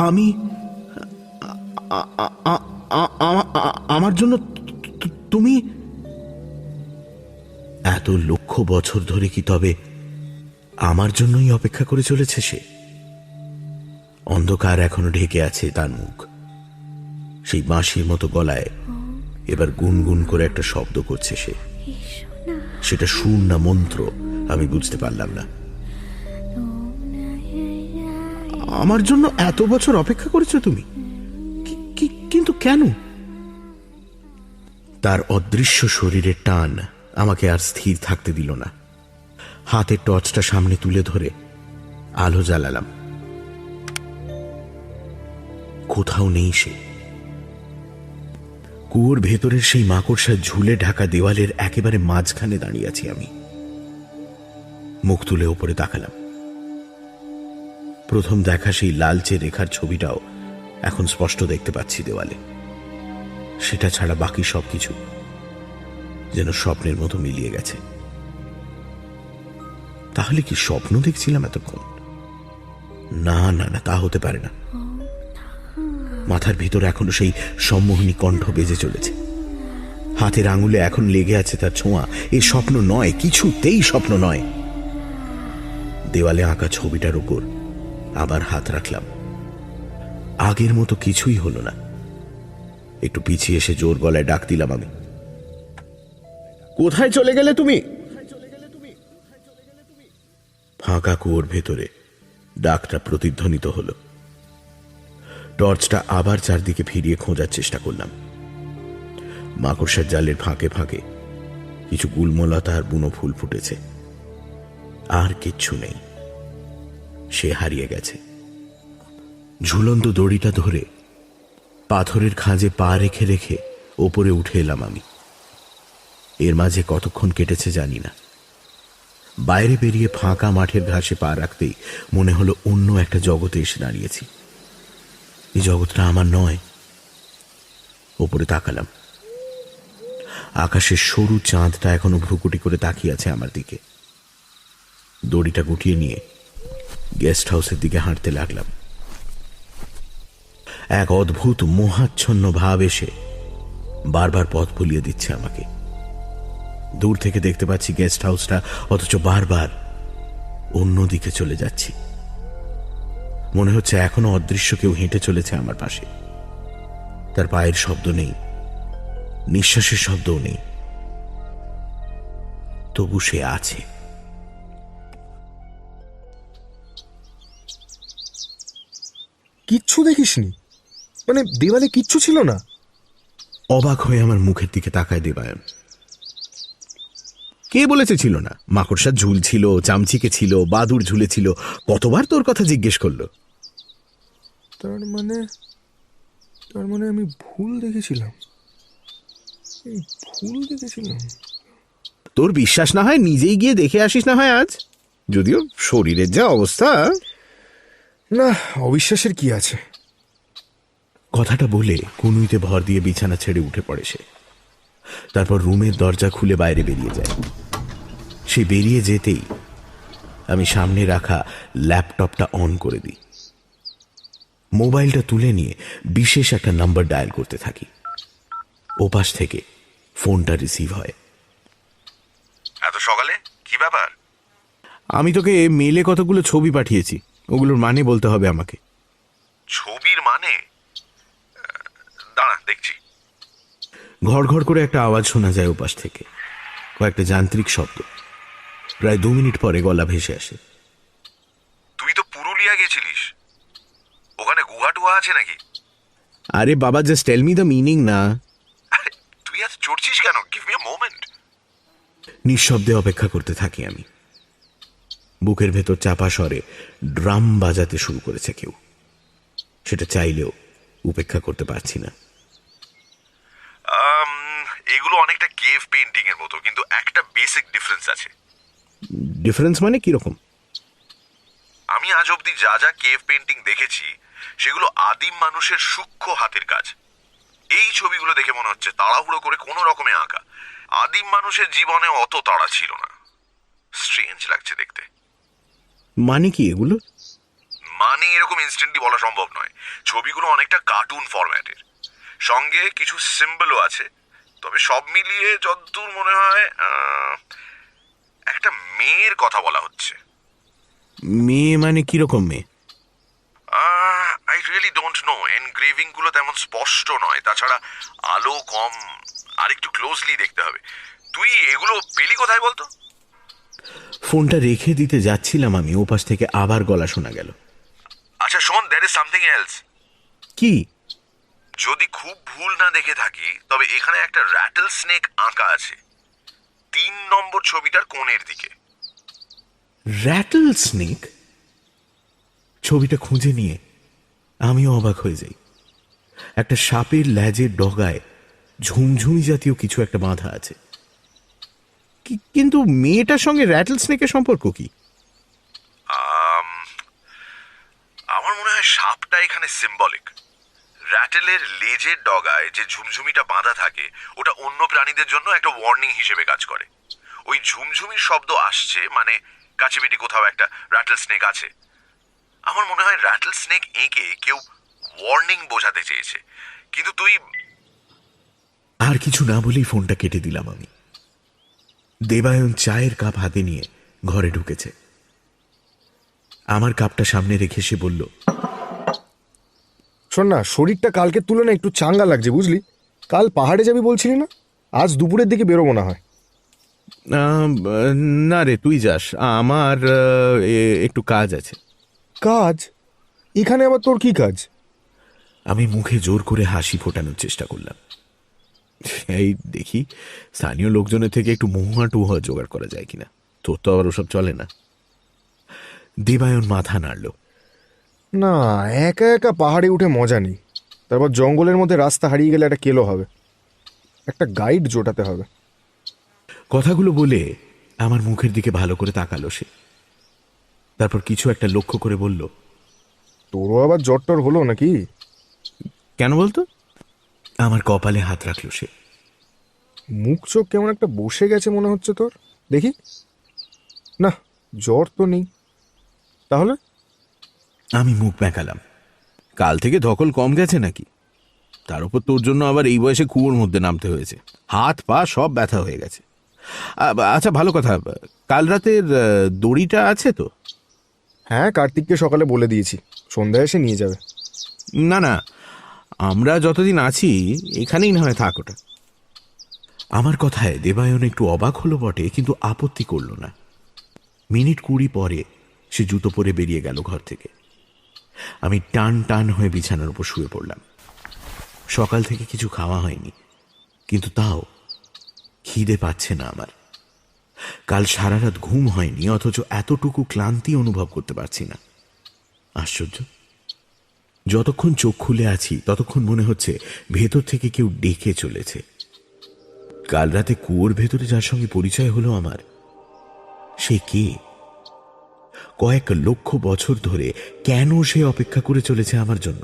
আমি আমার জন্য তুমি এত লক্ষ বছর ধরে কি তবে আমার জন্যই অপেক্ষা করে চলেছে সে? অন্ধকার এখনো ঢেকে আছে তার মুখ। সেই বাঁশির মতো গলায় এবার গুনগুন করে একটা শব্দ করছে সে। সেটা সুর না মন্ত্র আমি বুঝতে পারলাম না। আমার জন্য এত বছর অপেক্ষা করেছো তুমি? কিন্তু কেন? তার অদৃশ্য শরীরের টান আমাকে আর স্থির থাকতে দিল না। হাতের টর্চটা সামনে তুলে ধরে আলো জ্বালালাম। কোথাও নেই সে। কুয়োর ভেতরের সেই মাকড়সার ঝুলে ঢাকা দেওয়ালের একেবারে মাঝখানে দাঁড়িয়ে আছি আমি। মুখ তুলে ওপরে তাকালাম। প্রথম দেখা সেই লালচে রেখার ছবিটাও এখন স্পষ্ট দেখতে পাচ্ছি দেওয়ালে। সেটা ছাড়া বাকি সবকিছু যেন স্বপ্নের মতো মিলিয়ে গেছে। তাহলে কি স্বপ্ন দেখছিলাম এতক্ষণ? না না না, তা হতে পারে না। মাথার ভিতর এখনো সেই সম্মোহনী কণ্ঠ বেজে চলেছে। হাতের আঙুলে এখন লেগে আছে তার ছোঁয়া। এ স্বপ্ন নয়, কিছুতেই স্বপ্ন নয়। দেওয়ালে আঁকা ছবিটার উপর আবার হাত রাখলাম। আগের মতো কিছুই হলো না। একটু পিছিয়ে এসে জোর গলায় ডাক দিলাম আমি। কোথায় চলে গেলে তুমি? ফাঁকা কুয়োর ভেতরে ডাকটা প্রতিধ্বনিত হলো। টর্চটা আবার চারদিকে ফিরিয়ে খোঁজার চেষ্টা করলাম। মাকড়সার জালের ফাঁকে ফাঁকে কিছু গুলমলতা আর বুনো ফুল ফুটেছে। আর কিচ্ছু নেই। সে হারিয়ে গেছে। ঝুলন্ত দড়িটা ধরে পাথরের খাঁজে পা রেখে রেখে ওপরে উঠে এলাম আমি। এর মাঝে কতক্ষণ কেটেছে জানি না। বাইরে বেরিয়ে ফাঁকা মাঠের ঘাসে পা রাখতেই মনে হলো অন্য একটা জগতে এসে দাঁড়িয়েছি। এই জগৎটা আমার নয়। ওপরে তাকালাম। আকাশের সরু চাঁদটা এখনো ভ্রুকুটি করে তাকিয়ে আছে আমার দিকে। দড়িটা গুটিয়ে নিয়ে গেস্ট হাউসের দিকে হাঁটতে লাগলাম। এক অদ্ভুত মোহাচ্ছন্ন ভাব এসে বারবার পথ ভুলিয়ে দিচ্ছে আমাকে। দূর থেকে দেখতে পাচ্ছি গেস্ট হাউসটা, অথচ বারবার অন্যদিকে চলে যাচ্ছি। মনে হচ্ছে এখনো অদৃশ্য কেউ হেঁটে চলেছে আমার পাশে। তার পায়ের শব্দ নেই, নিঃশ্বাসের শব্দও নেই, তবু সে আছে। কিচ্ছু দেখিসনি? মানে দেওয়ালে কিচ্ছু ছিল না? অবাক হয়ে আমার মুখের দিকে তাকায় দেবায়ন। কে বলেছে ছিল না? মাকড়সার ঝুল ছিল, চামচিকে ছিল, বাদুর ঝুলে ছিল। কতবার তোর কথা জিজ্ঞেস করলো। তার মানে আমি ভুল দেখেছিলাম। তোর বিশ্বাস না হয় নিজেই গিয়ে দেখে আসিস না হয় আজ। যদিও শরীরের যা অবস্থা। না, অবিশ্বাসের কি আছে? কথাটা বলে কুনুইতে ভর দিয়ে বিছানা ছেড়ে উঠে পড়ে সে। তারপর রুমের দরজা খুলে বাইরে বেরিয়ে যায়। সে বেরিয়ে যেতেই আমি সামনে রাখা ল্যাপটপটা অন করে দিই। মোবাইলটা তুলে নিয়ে বিশেষ একটা নাম্বার ডায়াল করতে থাকি। ওপাশ থেকে ফোনটা রিসিভ হয়। এত সকালে কি ব্যাপার? আমি তোকে মেলে কতগুলো ছবি পাঠিয়েছি, ওগুলোর মানে বলতে হবে আমাকে। ছবির মানে? দাঁড়া দেখছি। ঘড় ঘড় করে একটা আওয়াজ শোনা যায় ওপাশ থেকে, কয়েকটা যান্ত্রিক শব্দ। প্রায় 2 মিনিট পরে গলা ভেসে আসে। তুই তো পুরুলিয়া গেছিলিস, ওখানে গুহা টুহা আছে নাকি? আরে বাবা, just tell me the meaning না। আরে তুই আজ চড়ছিস কেন? Give me a moment. নিঃশব্দে অপেক্ষা করতে থাকি আমি। বুকের ভেতর চাপা স্বরে ড্রাম বাজাতে শুরু করেছে কেউ। সেটা চাইলেও উপেক্ষা করতে পারছি না। এগুলো অনেকটা কেভ পেইন্টিং এর মতো, কিন্তু একটা বেসিক ডিফারেন্স আছে। ডিফারেন্স মানে কিরকম? আমি আজ অব্দি যা যা কেভ পেইন্টিং দেখেছি সেগুলো আদিম মানুষের সূক্ষ্ম হাতের কাজ। এই ছবিগুলো দেখে মনে হচ্ছে তাড়াহুড়ো করে কোনো রকমে আঁকা। আদিম মানুষের জীবনে অত তাড়া ছিল না। স্ট্রেঞ্জ লাগছে দেখতে। মানে কি এগুলো? মানে এরকম ইনস্ট্যান্টলি বলা সম্ভব নয়। ছবিগুলো অনেকটা কার্টুন ফরম্যাটের, সঙ্গে কিছু সিম্বলও আছে। তবে সব মিলিয়ে যতদূর মনে হয় একটা মেয়ের কথা বলা হচ্ছে। মেয়ে মানে কিরকম মেয়ে? I really don't know. Engraving গুলো তেমন স্পষ্ট নয়, তাছাড়া আলো কম, আর একটু ক্লোজলি দেখতে হবে। তুই এগুলো পেলি কোথায় বলতো? ফোনটা রেখে দিতে যাচ্ছিলাম আমি, ওপাশ থেকে আবার গলা শোনা গেল। আচ্ছা শোন, দ্যার ইজ সামথিং এলস। কি? যদি খুব ভুল না দেখে থাকি তবে এখানে একটা র্যাটল স্নেক আঁকা আছে 3 নম্বর ছবিটার কোণের দিকে। Rattle snake? ছবিটা খুঁজে নিয়ে আমিও অবাক হয়ে যাই। একটা সাপের ল্যাজের ডগায় ঝুমঝুমি জাতীয় কিছু একটা বাঁধা আছে। কিন্তু মেয়েটার সঙ্গে র্যাটল স্নেকের সম্পর্ক কি? আমার মনে হয় সাপটা এখানে সিম্বলিক। র্যাটেলের লেজের ডগায় যে ঝুমঝুমিটা বাঁধা থাকে ওটা অন্য প্রাণীদের জন্য একটা ওয়ার্নিং হিসেবে কাজ করে। ওই ঝুমঝুমির শব্দ আসছে মানে কাছেপিঠে কোথাও একটা র্যাটল স্নেক আছে। আমার মনে হয় র্যাটল স্নেক এঁকে কেউ ওয়ার্নিং বোঝাতে চেয়েছে। কিন্তু তুই... আর কিছু না বলেই ফোনটা কেটে দিলাম আমি। দেবায়ন চায়ের কাপ হাতে নিয়ে ঘরে ঢুকেছে। আমার কাপটা সামনে রেখে সে বলল, শোন না, শরীরটা কালকের তুলনায় একটু চাঙ্গা লাগছে বুঝলি। কাল পাহাড়ে যাবি বলছিলি না? আজ দুপুরের দিকে বেরোবো না হয়। না রে, তুই যাস, আমার একটু কাজ আছে। কাজ? এখানে আবার তোর কি কাজ? আমি মুখে জোর করে হাসি ফোটানোর চেষ্টা করলাম। এই দেখি স্থানীয় লোকজনের থেকে একটু মহুয়া টুহা জোগাড় করা যায় কিনা। তোর তো আবার ওসব চলে না। দেবায়ন মাথা নাড়ল। না, একা একা পাহাড়ে উঠে মজা নেই। তারপর জঙ্গলের মধ্যে রাস্তা হারিয়ে গেলে একটা কেলো হবে। একটা গাইড জোটাতে হবে। কথাগুলো বলে আমার মুখের দিকে ভালো করে তাকালো সে। তারপর কিছু একটা লক্ষ্য করে বলল, তোরও আবার জ্বর টর হলো নাকি? কেন বলতো? আমার কপালে হাত রাখলো সে। মুখ চোখ কেমন একটা বসে গেছে মনে হচ্ছে তোর, দেখি। না, জ্বর তো নেই। তাহলে? আমি মুখ বেঁকালাম। কাল থেকে ধকল কম গেছে নাকি? তার উপর তোর জন্য আবার এই বয়সে কুয়োর মধ্যে নামতে হয়েছে। হাত পা সব ব্যথা হয়ে গেছে। আচ্ছা ভালো কথা, কাল রাতের দড়িটা আছে তো? হ্যাঁ, কার্তিককে সকালে বলে দিয়েছি, সন্ধ্যায় এসে নিয়ে যাবে। না না, আমরা যতদিন আছি এখানেই না হয় থাক ওটা। আমার কথায় দেবায়ন একটু অবাক হলো বটে, কিন্তু আপত্তি করল না। মিনিট 20 পরে সে জুতো পরে বেরিয়ে গেল ঘর থেকে। আমি টান টান হয়ে বিছানার উপর শুয়ে পড়লাম। সকাল থেকে কিছু খাওয়া হয়নি, কিন্তু তাও খিদে পাচ্ছে না আমার। কাল সারা রাত ঘুম হয়নি, অথচ এতটুকু ক্লান্তি অনুভব করতে পারছি না। আশ্চর্য, যতক্ষণ চোখ খুলে আছি ততক্ষণ মনে হচ্ছে ভেতর থেকে কেউ ডেকে চলেছে। কাল রাতে কুয়োর ভেতরে যার সঙ্গে পরিচয় হলো আমার, সে কে? কয়েক লক্ষ বছর ধরে কেন সে অপেক্ষা করে চলেছে আমার জন্য?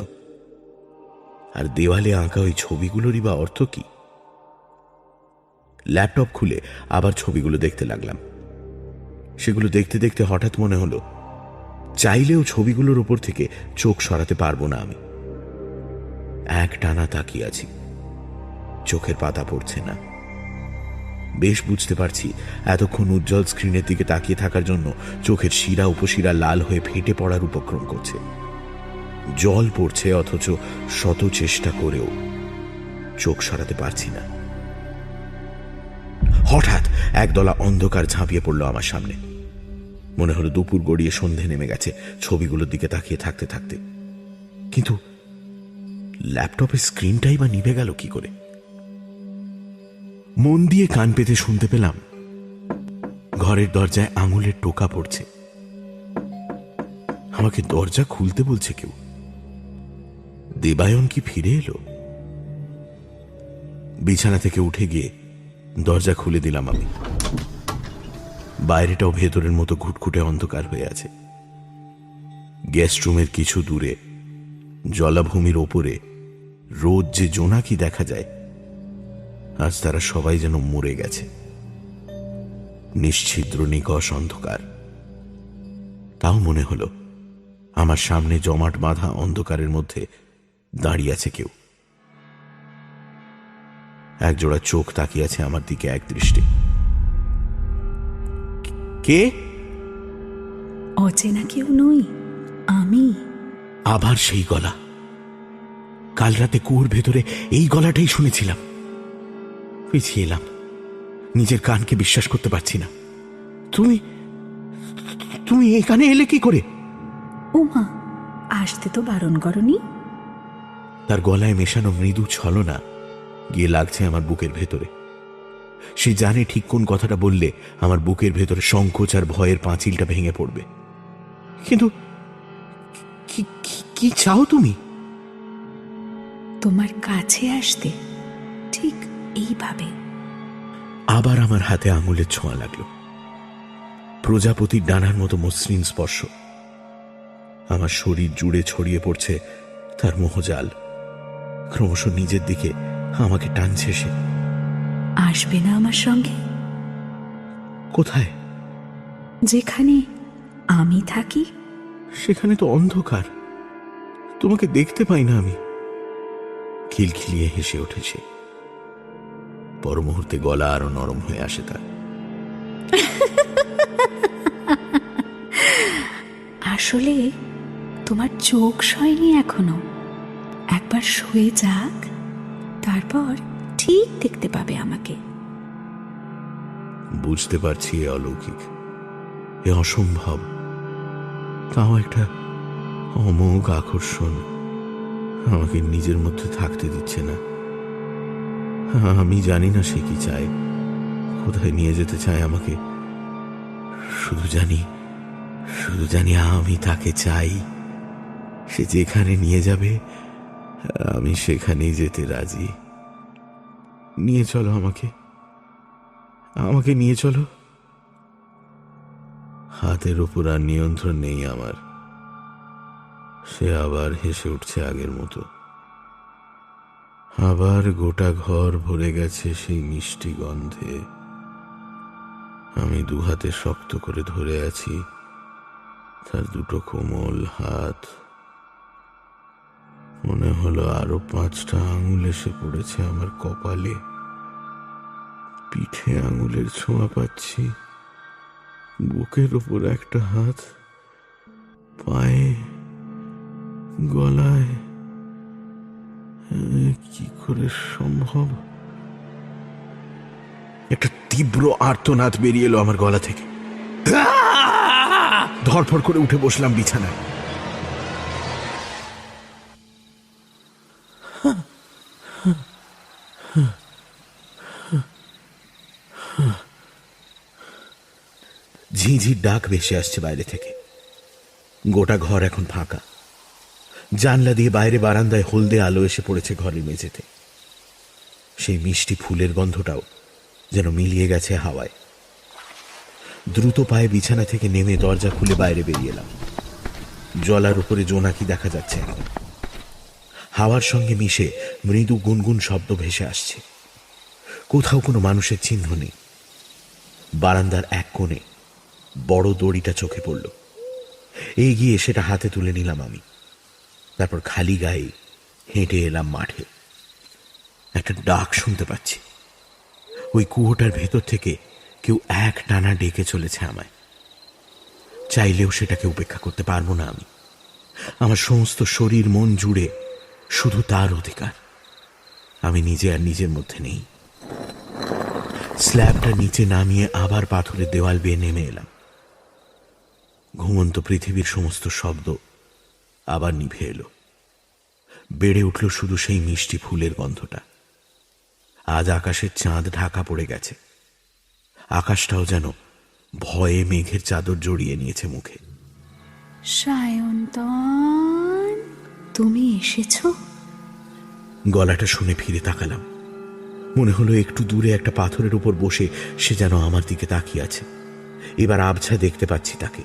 আর দেওয়ালে আঁকা ওই ছবিগুলোরই বা অর্থ কি? ল্যাপটপ খুলে আবার ছবিগুলো দেখতে লাগলাম। সেগুলো দেখতে দেখতে হঠাৎ মনে হলো চাইলেও ছবিগুলোর উপর থেকে চোখ সরাতে পারবো না আমি। এক টানা তাকিয়ে আছি, চোখের পাতা পড়ছে না। বেশ বুঝতে পারছি এতক্ষণ উজ্জ্বল স্ক্রিনের দিকে তাকিয়ে থাকার জন্য চোখের শিরা উপশিরা লাল হয়ে ফেটে পড়ার উপক্রম করছে। জল পড়ছে, অথচ শত চেষ্টা করেও চোখ সরাতে পারছি না। হঠাৎ একদলা অন্ধকার ঝাঁপিয়ে পড়ল আমার সামনে। মনে হলো দুপুর গড়িয়ে সন্ধে নেমে গেছে ছবিগুলোর দিকে তাকিয়ে থাকতে থাকতে। কিন্তু ল্যাপটপের স্ক্রিনটাই বা নিভে গেল কি করে? মন দিয়ে কান পেতে শুনতে পেলাম ঘরের দরজায় আঙুলের টোকা পড়ছে। আমাকে দরজা খুলতে বলছে কেউ। দেবায়ন কি ফিরে এলো? বিছানা থেকে উঠে গিয়ে দরজা খুলে দিলাম আমি। বাইরেটাও ভেতরের মতো ঘুটঘুটে অন্ধকার হয়ে আছে। গেস্ট রুমের কিছু দূরে জলাভূমির ওপরে রোজ যে জোনাকি দেখা যায়, আজ তারা সবাই যেন মরে গেছে। নিশ্ছিদ্র নিকষ অন্ধকার। তাও মনে হলো আমার সামনে জমাট বাঁধা অন্ধকারের মধ্যে দাঁড়িয়ে আছে কেউ। একজোড়া চোখ তাকিয়ে আছে আমার দিকে এক দৃষ্টি। কে? অচেনা কেউ নই, আমি। আবার সেই গলা। কাল রাতে কুয়োর ভেতরে এই গলাটাই শুনেছিলাম। পিছিয়ে এলাম, নিজের কানকে বিশ্বাস করতে পারছি না। তুমি তুমি এখানে এলে কি করে? ওমা, আসতে তো বারণ করনি। তার গলায় মেশানো মৃদু ছলনা গিয়ে লাগছে আমার বুকের ভেতরে। সে জানে ঠিক কোন কথাটা বললে আমার বুকের ভেতরে সংকোচ আর ভয়ের পাঁচিলটা ভেঙে পড়বে। কিন্তু কি চাও তুমি? তোমার কাছে আসতে, ঠিক এইভাবে। আবার আমার হাতে আঙুলের ছোঁয়া লাগলো। প্রজাপতির ডানার মতো মসৃণ স্পর্শ। আমার শরীর জুড়ে ছড়িয়ে পড়ছে তার মোহজাল। ক্রমশ নিজের দিকে আমাকে টানছে সে। আসবে না আমার সঙ্গে? কোথায়? যেখানে আমি থাকি। সেখানে তো অন্ধকার, তোমাকে দেখতে পাই না আমি। খিলখিলিয়ে হেসে উঠেছে। পর মুহূর্তে গলা আরো নরম হয়ে আসে তার। আসলে তোমার চোখ সয়নি এখনো। একবার শুয়ে যাক, তারপর ঠিক দেখতে পাবে আমাকে। বুঝতে পারছি এ অলৌকিক, এ অসম্ভব, তাও একটা অমোঘ আকর্ষণ আমাকে নিজের মধ্যে থাকতে দিচ্ছে না। আমি জানি না সে কি চায়, কোথায় নিয়ে যেতে চায় আমাকে। শুধু জানি আমি তাকে চাই। সে যেখানে নিয়ে যাবে আমি সেখানেই যেতে রাজি। নিয়ে চলো আমাকে নিয়ে চলো। হাতের উপর আর নিয়ন্ত্রণ নেই আমার। সে আবার হেসে উঠছে আগের মতো। আবার গোটা ঘর ভরে গেছে সেই মিষ্টি গন্ধে। আমি দুহাতে শক্ত করে ধরে আছি তার দুটো কোমল হাত। মনে হলো আরো 5টা আঙুল এসে পড়েছে আমার কপালে। পিঠে আঙুলের ছোঁয়া পাচ্ছি, বুকের উপর একটা হাত, পায়ে, গলায়। কি করে সম্ভব? একটা তীব্র আর্তনাদ বেরিয়ে এলো আমার গলা থেকে। ধরফর করে উঠে বসলাম বিছানায়। ঝিঝির ডাক ভেসে আসছে বাইরে থেকে। গোটা ঘর এখন ফাঁকা। জানলা দিয়ে বাইরে বারান্দায় হলদে আলো এসে পড়েছে ঘরের মেঝেতে। সেই মিষ্টি ফুলের গন্ধটাও যেন মিলিয়ে গেছে হাওয়ায়। দ্রুত পায়ে বিছানা থেকে নেমে দরজা খুলে বাইরে বেরিয়ে এলাম। জলার উপরে জোনাকি দেখা যাচ্ছে এখন। হাওয়ার সঙ্গে মিশে মৃদু গুনগুন শব্দ ভেসে আসছে। কোথাও কোনো মানুষের চিহ্ন নেই। বারান্দার এক কোণে বড় দড়িটা চোখে পড়ল। এগিয়ে সেটা হাতে তুলে নিলাম আমি। তারপর খালি গায়ে হেঁটে এলাম মাঠে। একটা ডাক শুনতে পাচ্ছি। ওই কুয়োটার ভেতর থেকে কেউ এক টানা ডেকে চলেছে আমায়। চাইলেও সেটাকে উপেক্ষা করতে পারবো না আমি। আমার সমস্ত শরীর মন জুড়ে শুধু তার অধিকার। আমি নিজে আর নিজের মধ্যে নেই। স্ল্যাবটা নিচে নামিয়ে আবার পাথরের দেওয়াল বেয়ে নেমে এলাম। ঘুমন্ত পৃথিবীর সমস্ত শব্দ আবার নিভে এলো। বেড়ে উঠল শুধু সেই মিষ্টি ফুলের গন্ধটা। আজ আকাশের চাঁদ ঢাকা পড়ে গেছে। আকাশটাও যেন ভয়ে মেঘের চাদর জড়িয়ে নিয়েছে মুখে। সায়ন্তন, তুমি এসেছো? গলাটা শুনে ফিরে তাকালাম। মনে হলো একটু দূরে একটা পাথরের উপর বসে সে যেন আমার দিকে তাকিয়ে আছে। এবার আবছা দেখতে পাচ্ছি তাকে।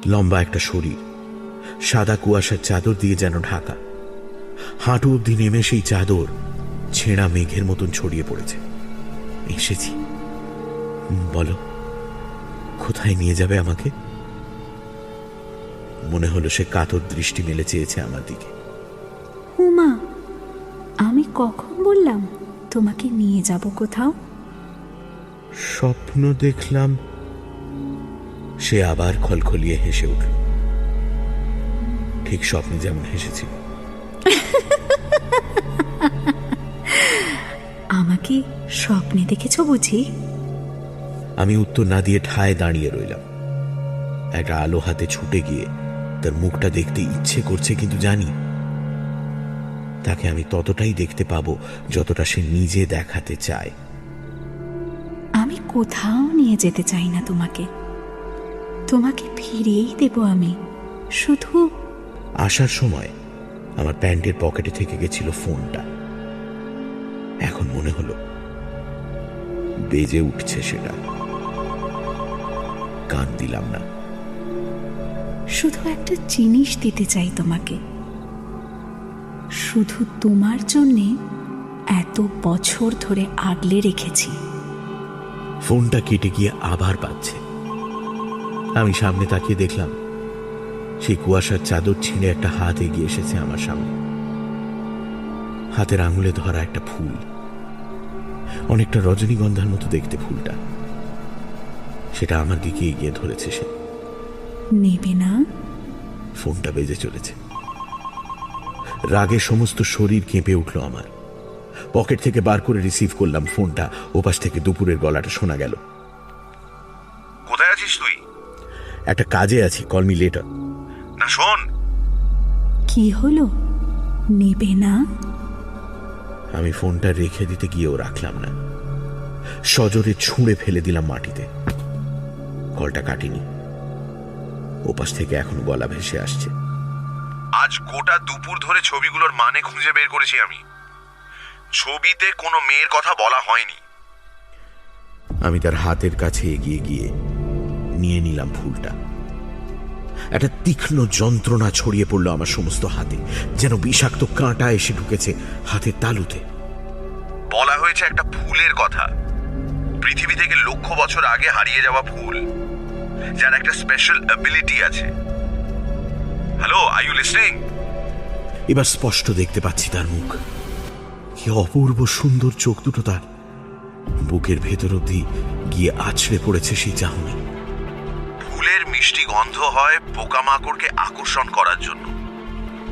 লম্বা একটা শরীর, সাদা কুয়াশার চাদর দিয়ে যেন ঢাকা। হাঁটু অব্দি নেমে সেই চাদর ছেঁড়া মেঘের মতন ছড়িয়ে পড়েছে। এসেছি, বলো কোথায় নিয়ে যাবে আমাকে? মনে হলো সে কাতর দৃষ্টি মেলে চেয়েছে আমার দিকে। উমা, আমি কখন বললাম তোমাকে নিয়ে যাব কোথাও? স্বপ্ন দেখলাম। সে আবার খলখলিয়ে হেসে উঠল, ঠিক স্বপ্নে যেমন হেসেছিল। আমাকে স্বপ্নে দেখেছো বুঝি? আমি উত্তর না দিয়ে ঠায় দাঁড়িয়ে রইলাম। একটা আলো হাতে ছুটে গিয়ে তার মুখটা দেখতে ইচ্ছে করছে, কিন্তু জানি তাকে আমি ততটাই দেখতে পাবো যতটা সে নিজে দেখাতে চায়। আমি কোথাও নিয়ে যেতে চাই না তোমাকে, তোমাকে ফিরিয়েই দেব আমি। শুধু আসার সময় আমার প্যান্টের পকেটে থেকে গেছিল ফোনটা। এখন মনে হলো বেজে উঠছে সেটা। কান দিলাম না। শুধু একটা জিনিস দিতে চাই তোমাকে। শুধু তোমার জন্যে এত বছর ধরে আগলে রেখেছি। ফোনটা কেটে গিয়ে আবার বাজছে। আমি সামনে তাকিয়ে দেখলাম সেই কুয়াশার চাদর ছিঁড়ে একটা হাত এগিয়ে এসেছে আমার সামনে। হাতের আঙুলে ধরা একটা ফুল, অনেকটা রজনীগন্ধার মতো দেখতে ফুলটা। সেটা আমার দিকে এগিয়ে ধরেছে সে। নেবে না? ফোনটা বেজে চলেছে। রাগে সমস্ত শরীর কেঁপে উঠল আমার। পকেট থেকে বার করে রিসিভ করলাম ফোনটা। ওপাশ থেকে দুপুরের গলাটা শোনা গেল। কোথায় আছিস তুই? একটা কাজে আছি, কল মি লেটার। না শোন। কি হলো, নেবে না? আমি ফোনটা রেখে দিতে গিয়েও রাখলাম না। সজোরে ছুঁড়ে ফেলে দিলাম মাটিতে। কলটা কাটিনি। ওপাশ থেকে এখনো গলা ভেসে আসছে। আজ গোটা দুপুর ধরে ছবিগুলোর মানে খুঁজে বের করেছি আমি। ছবিতে কোনো মেয়ের কথা বলা হয়নি। আমি তার হাতের কাছে এগিয়ে গিয়ে নিয়ে নিলাম ফুলটা। একটা তীক্ষ্ণ যন্ত্রণা ছড়িয়ে পড়লো আমার সমস্ত হাতে, যেন বিষাক্ত কাঁটা এসে ঢুকেছে হাতের তালুতে। বলা হয়েছে একটা ফুলের কথা, পৃথিবী থেকে লক্ষ বছর আগে হারিয়ে যাওয়া ফুল, যার একটা স্পেশাল অ্যাবিলিটি আছে। Hello, are you listening? এবার স্পষ্ট দেখতে পাচ্ছি তার মুখ। কি অপূর্ব সুন্দর চোখ দুটো তার। বুকের ভেতর অবধি গিয়ে আছড়ে পড়েছে সেই চাহনি। ফুলের মিষ্টি গন্ধ হয় পোকামাকড়কে আকর্ষণ করার জন্য।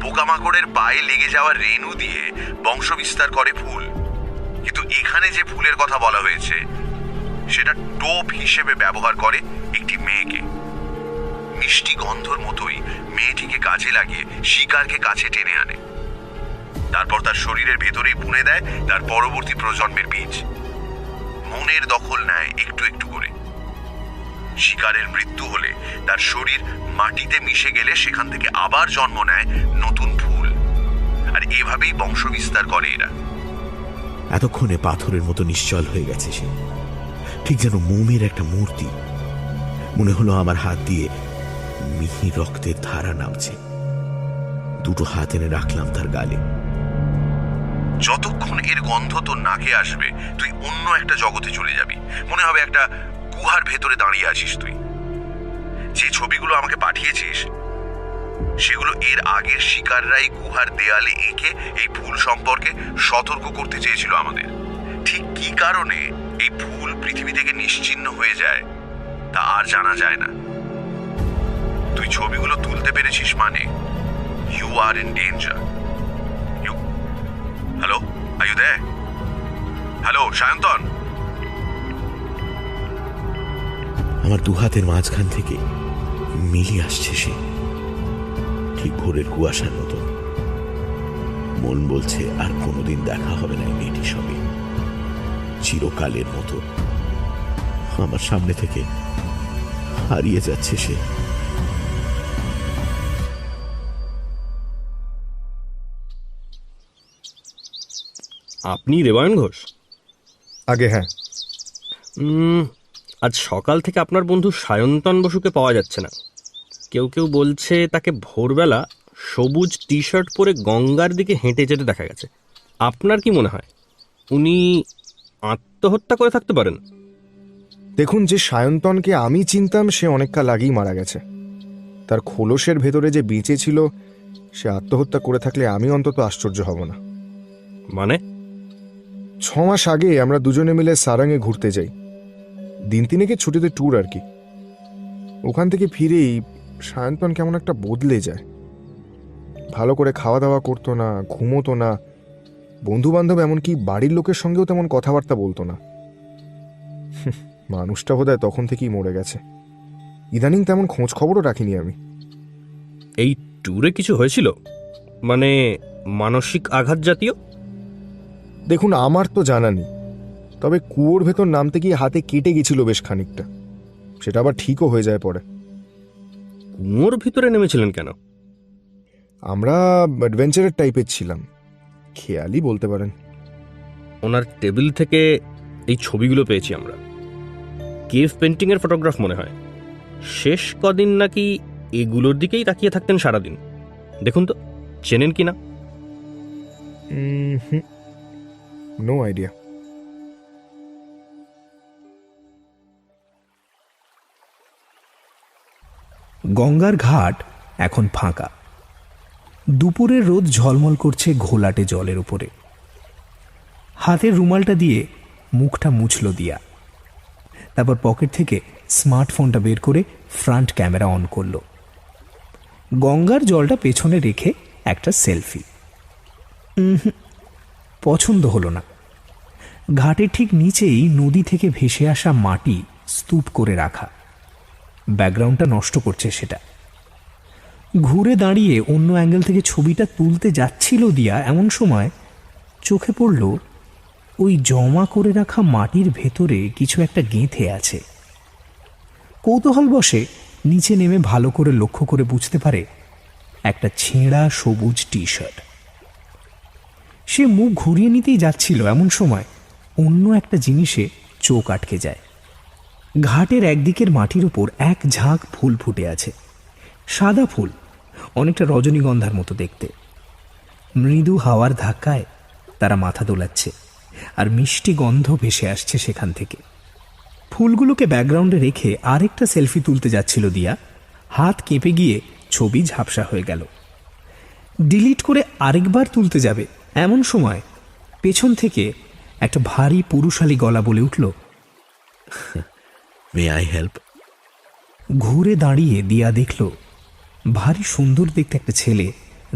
পোকামাকড়ের পায়ে লেগে যাওয়া রেণু দিয়ে বংশ বিস্তার করে ফুল। কিন্তু এখানে যে ফুলের কথা বলা হয়েছে সেটা টোপ হিসেবে ব্যবহার করে একটি মেয়েকে। মিষ্টি গন্ধর মতোই মেয়েটিকে কাজে লাগিয়ে শিকারকে কাছে টেনে আনে। তারপর তার শরীরের ভেতরেই বুনে দেয় তার পরবর্তী প্রজন্মের বীজ। মনের দখল নেয় একটু একটু করে। শিকারের মৃত্যু হলে তার শরীর মাটিতে মিশে গেলে সেখান থেকে আবার জন্ম নেয় নতুন ফুল। আর এভাবেই বংশ বিস্তার করে এরা। এতক্ষণে পাথরের মতো নিশ্চল হয়ে গেছে সে, ঠিক যেন মোমের একটা মূর্তি। মনে হলো আমার হাত দিয়ে মিহি রক্তের ধারা নামছে। দুটো হাত এনে রাখলাম তার গালে। যতক্ষণ এর গন্ধ তোর নাকে আসবে তুই অন্য একটা জগতে চলে যাবি। মনে হবে একটা গুহার ভেতরে দাঁড়িয়ে আছিস তুই। যে ছবিগুলো আমাকে পাঠিয়েছিস সেগুলো এর আগের শিকাররাই গুহার দেয়ালে এঁকে এই ফুল সম্পর্কে সতর্ক করতে চেয়েছিল আমাদের। ঠিক কি কারণে এই ফুল পৃথিবী থেকে নিশ্চিহ্ন হয়ে যায় তা আর জানা যায় না। তুই ছবিগুলো তুলতে পেরেছিস মানে you are in danger. Hello, are you there? Hello Sayantan, আমার দুহাতের মাঝখান থেকে মিলিয়ে আসছে সে, ঠিক ভোরের কুয়াশার মতো। মন বলছে আর কোনোদিন দেখা হবে না এই মেয়েটির সঙ্গে, চিরকালের মতো। আমার সামনে থেকে হারিয়ে যাচ্ছে সে। আপনি দেবায়ন ঘোষ? আগে হ্যাঁ। আজ সকাল থেকে আপনার বন্ধু সায়ন্তন বসুকে পাওয়া যাচ্ছে না। কেউ কেউ বলছে তাকে ভোরবেলা সবুজ টি শার্ট পরে গঙ্গার দিকে হেঁটে যেতে দেখা গেছে। আপনার কি মনে হয় উনি আত্মহত্যা করে থাকতে পারেন? দেখুন, যে সায়ন্তনকে আমি চিনতাম সে অনেককাল আগেই মারা গেছে। তার খোলসের ভেতরে যে বেঁচে ছিল সে আত্মহত্যা করে থাকলে আমি অন্তত আশ্চর্য হব না। মানে? 6 মাস আগে আমরা দুজনে মিলে সারাঙে ঘুরতে যাই, দিন তিনেকে ছুটিতে ট্যুর আর কি। ওখান থেকে ফিরেই সায়ন্তন কেমন একটা বদলে যায়। ভালো করে খাওয়া দাওয়া করতো না, ঘুমোতো না, বন্ধু বান্ধব এমনকি বাড়ির লোকের সঙ্গেও তেমন কথাবার্তা বলতো না। মানুষটা বোধহয় তখন থেকেই মরে গেছে। ইদানিং তেমন খোঁজ খবরও রাখিনি আমি। এই ট্যুরে কিছু হয়েছিল? মানে মানসিক আঘাত জাতীয়? দেখুন, আমার তো জানা নেই, তবে কুয়োর ভেতর নামতে গিয়ে হাতে কেটে গেছিল বেশ খানিকটা। সেটা আবার ঠিকও হয়ে যায় পরে। কুয়োর ভিতরে নেমেছিলেন কেন? আমরা অ্যাডভেঞ্চারের টাইপের ছিলাম, খেয়ালই বলতে পারেন। ওনার টেবিল থেকে এই ছবিগুলো পেয়েছি আমরা। কেভ পেন্টিং এর ফটোগ্রাফ মনে হয়। শেষ কদিন নাকি এগুলোর দিকেই তাকিয়ে থাকতেন সারাদিন। দেখুন তো, চেনেন কিনা? No idea. গঙ্গার ঘাট এখন ফাঁকা। দুপুরের রোদ ঝলমল করছে ঘোলাটে জলের উপরে। হাতের রুমালটা দিয়ে মুখটা মুছল দিয়া, তারপর পকেট থেকে স্মার্টফোনটা বের করে ফ্রন্ট ক্যামেরা অন করল। গঙ্গার জলটা পেছনে রেখে একটা সেলফি। পছন্দ হলো না। ঘাটের ঠিক নিচেই নদী থেকে ভেসে আসা মাটি স্তূপ করে রাখা, ব্যাকগ্রাউন্ডটা নষ্ট করছে সেটা। ঘুরে দাঁড়িয়ে অন্য অ্যাঙ্গেল থেকে ছবিটা তুলতে যাচ্ছিল দিয়া, এমন সময় চোখে পড়ল ওই জমা করে রাখা মাটির ভেতরে কিছু একটা গেঁথে আছে। কৌতূহল বশে নিচে নেমে ভালো করে লক্ষ্য করে বুঝতে পারে একটা ছেঁড়া সবুজ টি শার্ট। সে মুখ ঘুরিয়ে নিতেই যাচ্ছিল, এমন সময় অন্য একটা জিনিসে চোখ আটকে যায়। ঘাটের একদিকের মাটির উপর এক ঝাঁক ফুল ফুটে আছে। সাদা ফুল, অনেকটা রজনীগন্ধার মতো দেখতে। মৃদু হাওয়ার ধাক্কায় তারা মাথা দোলাচ্ছে, আর মিষ্টি গন্ধ ভেসে আসছে সেখান থেকে। ফুলগুলোকে ব্যাকগ্রাউন্ডে রেখে আরেকটা সেলফি তুলতে যাচ্ছিল দিয়া, হাত কেঁপে গিয়ে ছবি ঝাপসা হয়ে গেল। ডিলিট করে আরেকবার তুলতে যাবে, এমন সময় পেছন থেকে একটা ভারী পুরুষালী গলা বলে উঠল, মে আই হেল্প? ঘুরে দাঁড়িয়ে দিয়া দেখল ভারী সুন্দর দেখতে একটা ছেলে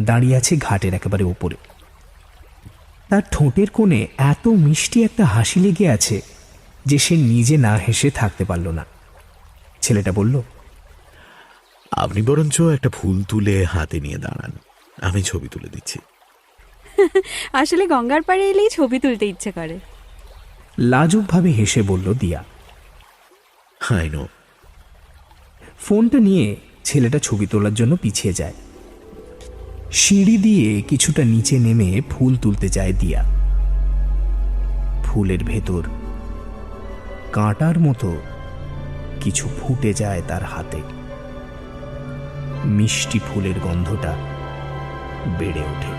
দাঁড়িয়ে আছে ঘাটের একেবারে ওপরে। তার ঠোঁটের কোণে এত মিষ্টি একটা হাসি লেগে আছে যে সে নিজে না হেসে থাকতে পারল না। ছেলেটা বলল, আপনি বরঞ্চ একটা ফুল তুলে হাতে নিয়ে দাঁড়ান, আমি ছবি তুলে দিচ্ছি। আসলে গঙ্গার পাড়ে এলেই ছবি তুলতে ইচ্ছে করে। লাজুকভাবে হেসে বলল দিয়া। I know. ফোনটা নিয়ে ছেলেটা ছবি তোলার জন্য পিছিয়ে যায়। সিঁড়ি দিয়ে কিছুটা নিচে নেমে ফুল তুলতে যায় দিয়া। ফুলের ভেতর কাঁটার মতো কিছু ফুটে যায় তার হাতে। মিষ্টি ফুলের গন্ধটা বেড়ে ওঠে।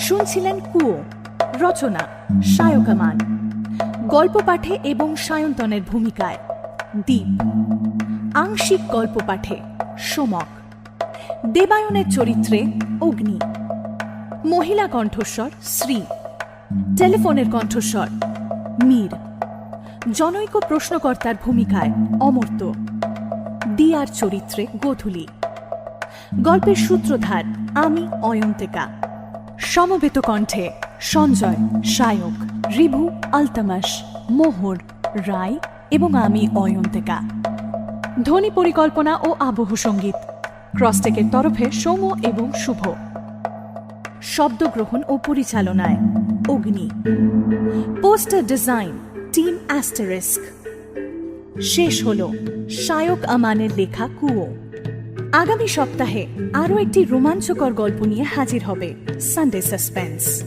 শুনছিলেন কুয়ো, রচনা শায়ক আমান, গল্প পাঠে এবং সায়ন্তনের ভূমিকায় দীপ, আংশিক গল্প পাঠে সোমক, দেবায়নের চরিত্রে অগ্নি, মহিলা কণ্ঠস্বর শ্রী, টেলিফোনের কণ্ঠস্বর মীর, জনৈক প্রশ্নকর্তার ভূমিকায় অমর্ত্য, দিয়ার চরিত্রে গোধূলি। গল্পের সূত্রধার আমি অয়ন্তিকা। সমবেত কণ্ঠে সঞ্জয়, সায়ক, রিভু, আলতামাস, মোহর, রায় এবং আমি অয়ন্তিকা। ধ্বনি পরিকল্পনা ও আবহ সঙ্গীত ক্রসটেকের তরফে সৌম্য এবং শুভ। শব্দগ্রহণ ও পরিচালনায় অগ্নি। Poster design team asterisk. শেষ হল শায়ক আমানের লেখা কুয়ো। আগামী সপ্তাহে আরও একটি রোমাঞ্চকর গল্প নিয়ে হাজির হবে সানডে সাসপেন্স।